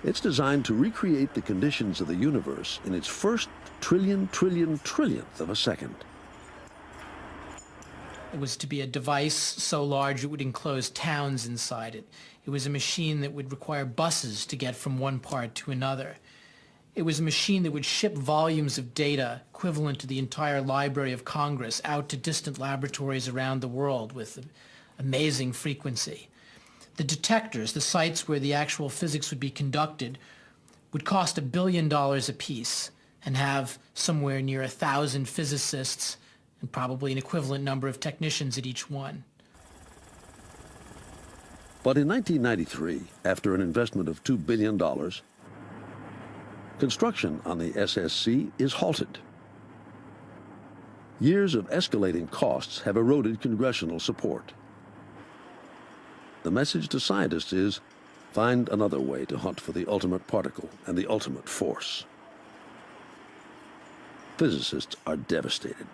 it's designed to recreate the conditions of the universe in its first trillionth of a second. It was to be a device so large it would enclose towns inside it. It was a machine that would require buses to get from one part to another. It was a machine that would ship volumes of data equivalent to the entire Library of Congress out to distant laboratories around the world with amazing frequency. The detectors, the sites where the actual physics would be conducted, would cost $1 billion apiece and have somewhere near 1,000 physicists and probably an equivalent number of technicians at each one. But in 1993, after an investment of $2 billion, construction on the SSC is halted. Years of escalating costs have eroded congressional support. The message to scientists is, find another way to hunt for the ultimate particle and the ultimate force. Physicists are devastated.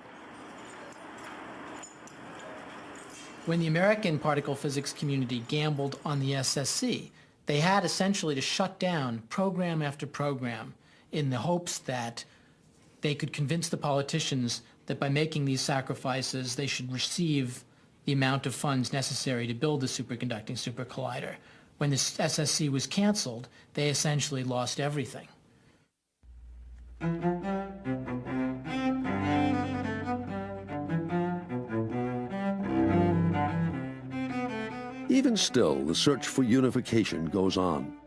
When the American particle physics community gambled on the SSC, they had essentially to shut down program after program in the hopes that they could convince the politicians that by making these sacrifices, they should receive the amount of funds necessary to build the superconducting supercollider. When the SSC was canceled, they essentially lost everything. Even still, the search for unification goes on.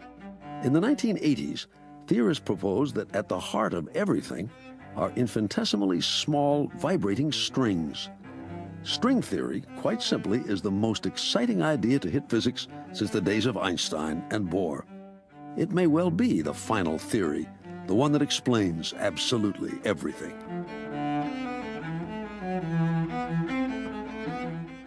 In the 1980s, theorists proposed that at the heart of everything are infinitesimally small, vibrating strings. String theory, quite simply, is the most exciting idea to hit physics since the days of Einstein and Bohr. It may well be the final theory, the one that explains absolutely everything.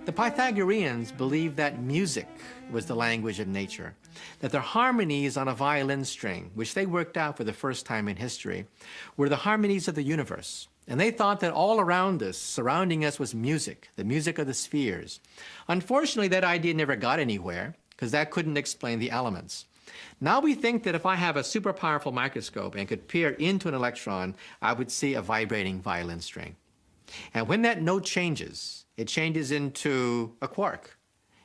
The Pythagoreans believed that music was the language of nature, that their harmonies on a violin string, which they worked out for the first time in history, were the harmonies of the universe. And they thought that all around us, surrounding us, was music, the music of the spheres. Unfortunately, that idea never got anywhere, because that couldn't explain the elements. Now we think that if I have a super powerful microscope and could peer into an electron, I would see a vibrating violin string. And when that note changes, it changes into a quark.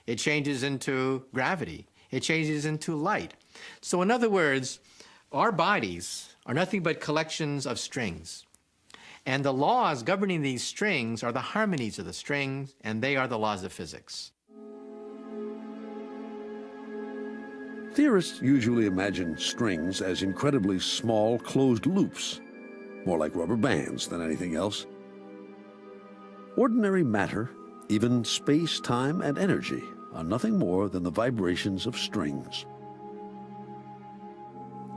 It changes into gravity. It changes into light. So in other words, our bodies are nothing but collections of strings. And the laws governing these strings are the harmonies of the strings, and they are the laws of physics. Theorists usually imagine strings as incredibly small, closed loops, more like rubber bands than anything else. Ordinary matter, even space, time, and energy, are nothing more than the vibrations of strings.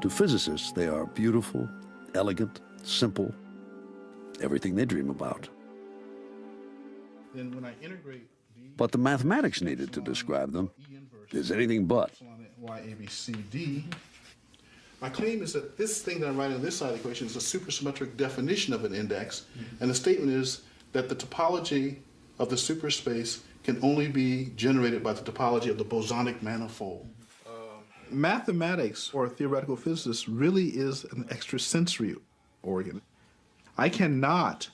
To physicists, they are beautiful, elegant, simple, everything they dream about. Then when I integrate But the mathematics needed to describe them is anything but. Y, A, B, C, D, my claim is that this thing that I'm writing on this side of the equation is a supersymmetric definition of an index, and the statement is that the topology of the superspace can only be generated by the topology of the bosonic manifold. Mathematics, or theoretical physicists, really is an extrasensory organ. I cannot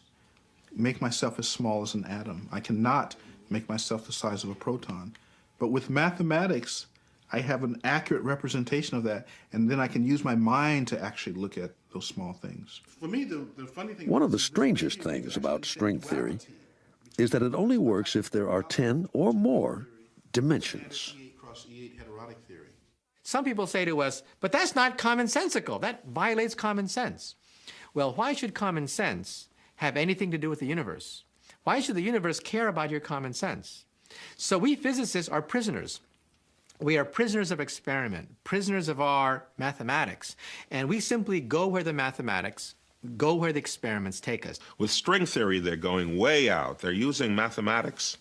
make myself as small as an atom. I cannot make myself the size of a proton. But with mathematics, I have an accurate representation of that, and then I can use my mind to actually look at those small things. For me, the funny thing... One of the strangest things about string theory is that it only works if there are 10 or more dimensions. Some people say to us, but that's not commonsensical. That violates common sense. Well, why should common sense have anything to do with the universe? Why should the universe care about your common sense? So we physicists are prisoners. We are prisoners of experiment, prisoners of our mathematics, and we simply go where the mathematics, go where the experiments take us. With string theory, they're going way out. They're using mathematics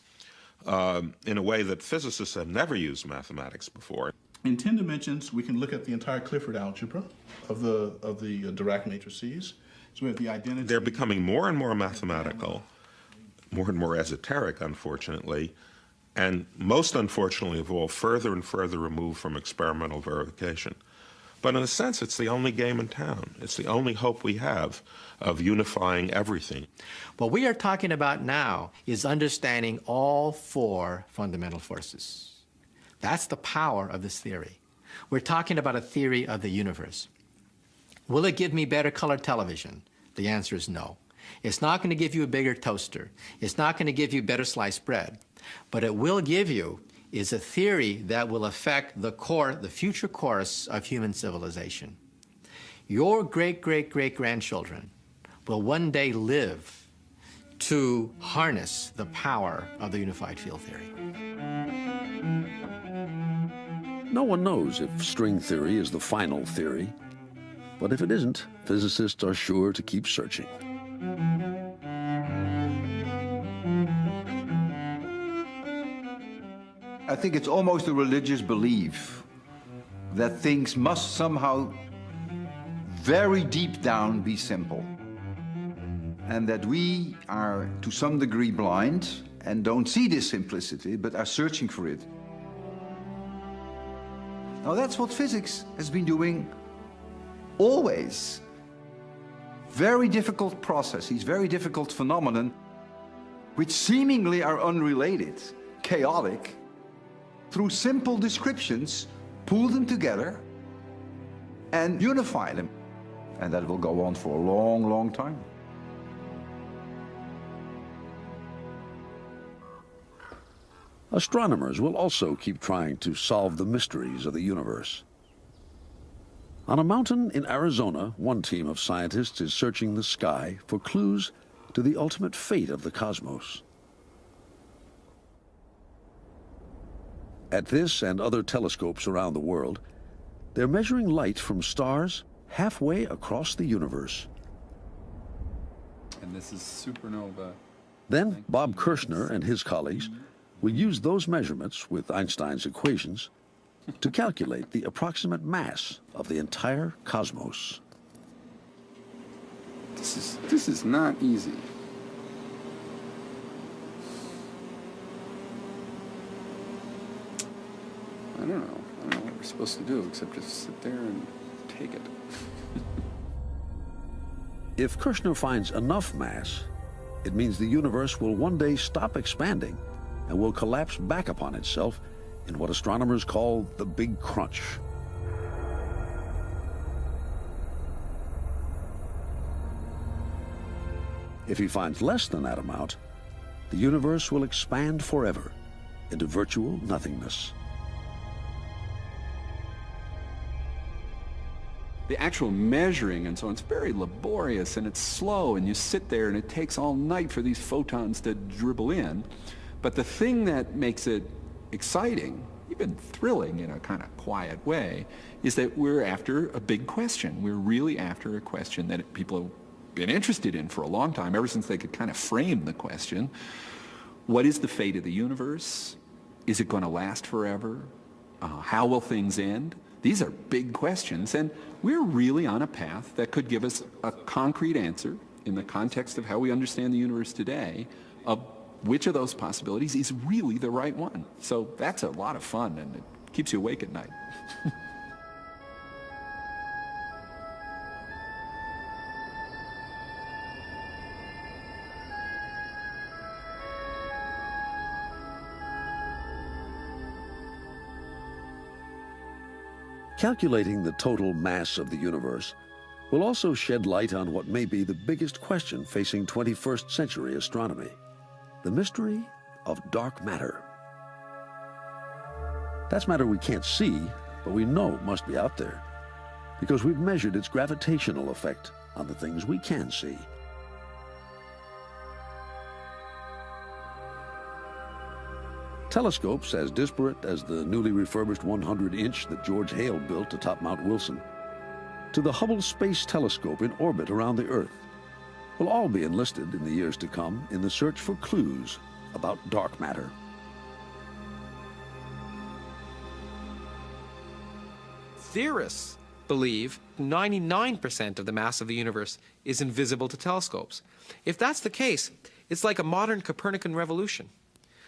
in a way that physicists have never used mathematics before. In 10 dimensions, we can look at the entire Clifford algebra of the Dirac matrices. So we have the identity. They're becoming more and more mathematical, more and more esoteric, unfortunately, and most unfortunately of all, further and further removed from experimental verification. But in a sense, it's the only game in town. It's the only hope we have of unifying everything. What we are talking about now is understanding all four fundamental forces. That's the power of this theory. We're talking about a theory of the universe. Will it give me better color television? The answer is no. It's not going to give you a bigger toaster. It's not going to give you better sliced bread. But it will give you is a theory that will affect the future course of human civilization. Your great-great-great-grandchildren will one day live to harness the power of the unified field theory. No one knows if string theory is the final theory, but if it isn't, physicists are sure to keep searching. I think it's almost a religious belief that things must somehow very deep down be simple. And that we are to some degree blind and don't see this simplicity, but are searching for it. Now that's what physics has been doing always. Very difficult processes, very difficult phenomena, which seemingly are unrelated, chaotic, through simple descriptions, pull them together and unify them. And that will go on for a long, long time. Astronomers will also keep trying to solve the mysteries of the universe. On a mountain in Arizona, one team of scientists is searching the sky for clues to the ultimate fate of the cosmos. At this and other telescopes around the world, they're measuring light from stars halfway across the universe. And this is supernova. Then Bob Kirshner and his colleagues will use those measurements with Einstein's equations to calculate the approximate mass of the entire cosmos. This is not easy. I don't know what we're supposed to do except just sit there and take it. If Kirshner finds enough mass, it means the universe will one day stop expanding and will collapse back upon itself in what astronomers call the Big Crunch. If he finds less than that amount, the universe will expand forever into virtual nothingness. The actual measuring and so on, it's very laborious and it's slow, and you sit there and it takes all night for these photons to dribble in. But the thing that makes it exciting, even thrilling in a kind of quiet way, is that we're after a big question. We're really after a question that people have been interested in for a long time, ever since they could kind of frame the question. What is the fate of the universe? Is it going to last forever? How will things end? These are big questions, and we're really on a path that could give us a concrete answer in the context of how we understand the universe today of which of those possibilities is really the right one. So that's a lot of fun, and it keeps you awake at night. Calculating the total mass of the universe will also shed light on what may be the biggest question facing 21st century astronomy: the mystery of dark matter. That's matter we can't see, but we know must be out there, because we've measured its gravitational effect on the things we can see. Telescopes as disparate as the newly refurbished 100-inch that George Hale built atop Mount Wilson, to the Hubble Space Telescope in orbit around the Earth, will all be enlisted in the years to come in the search for clues about dark matter. Theorists believe 99% of the mass of the universe is invisible to telescopes. If that's the case, it's like a modern Copernican revolution.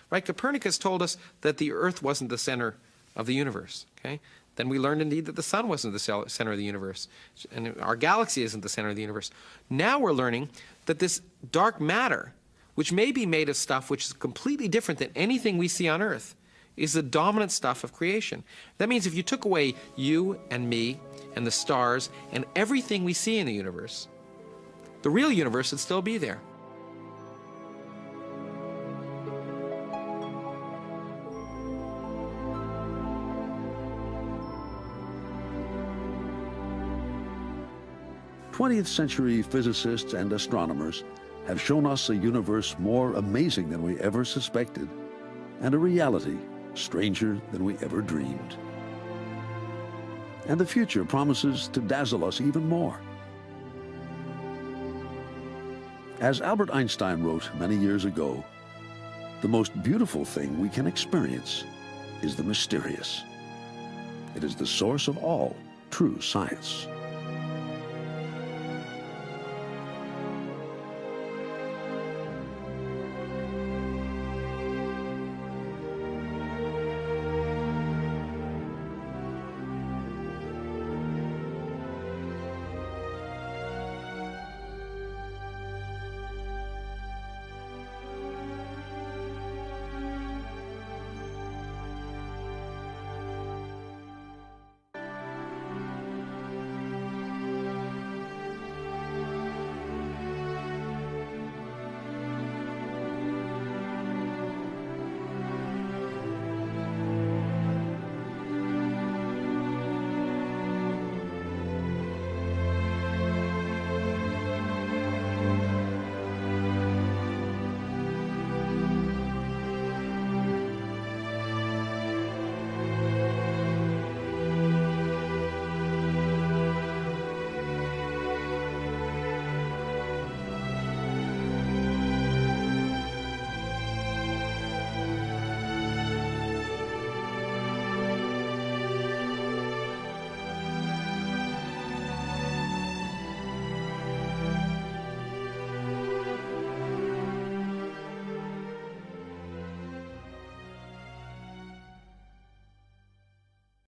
Right? Copernicus told us that the Earth wasn't the center of the universe. Okay? Then we learned indeed that the sun wasn't the center of the universe, and our galaxy isn't the center of the universe. Now we're learning that this dark matter, which may be made of stuff which is completely different than anything we see on Earth, is the dominant stuff of creation. That means if you took away you and me and the stars and everything we see in the universe, the real universe would still be there. '20th century physicists and astronomers have shown us a universe more amazing than we ever suspected, and a reality stranger than we ever dreamed. And the future promises to dazzle us even more. As Albert Einstein wrote many years ago, the most beautiful thing we can experience is the mysterious. It is the source of all true science.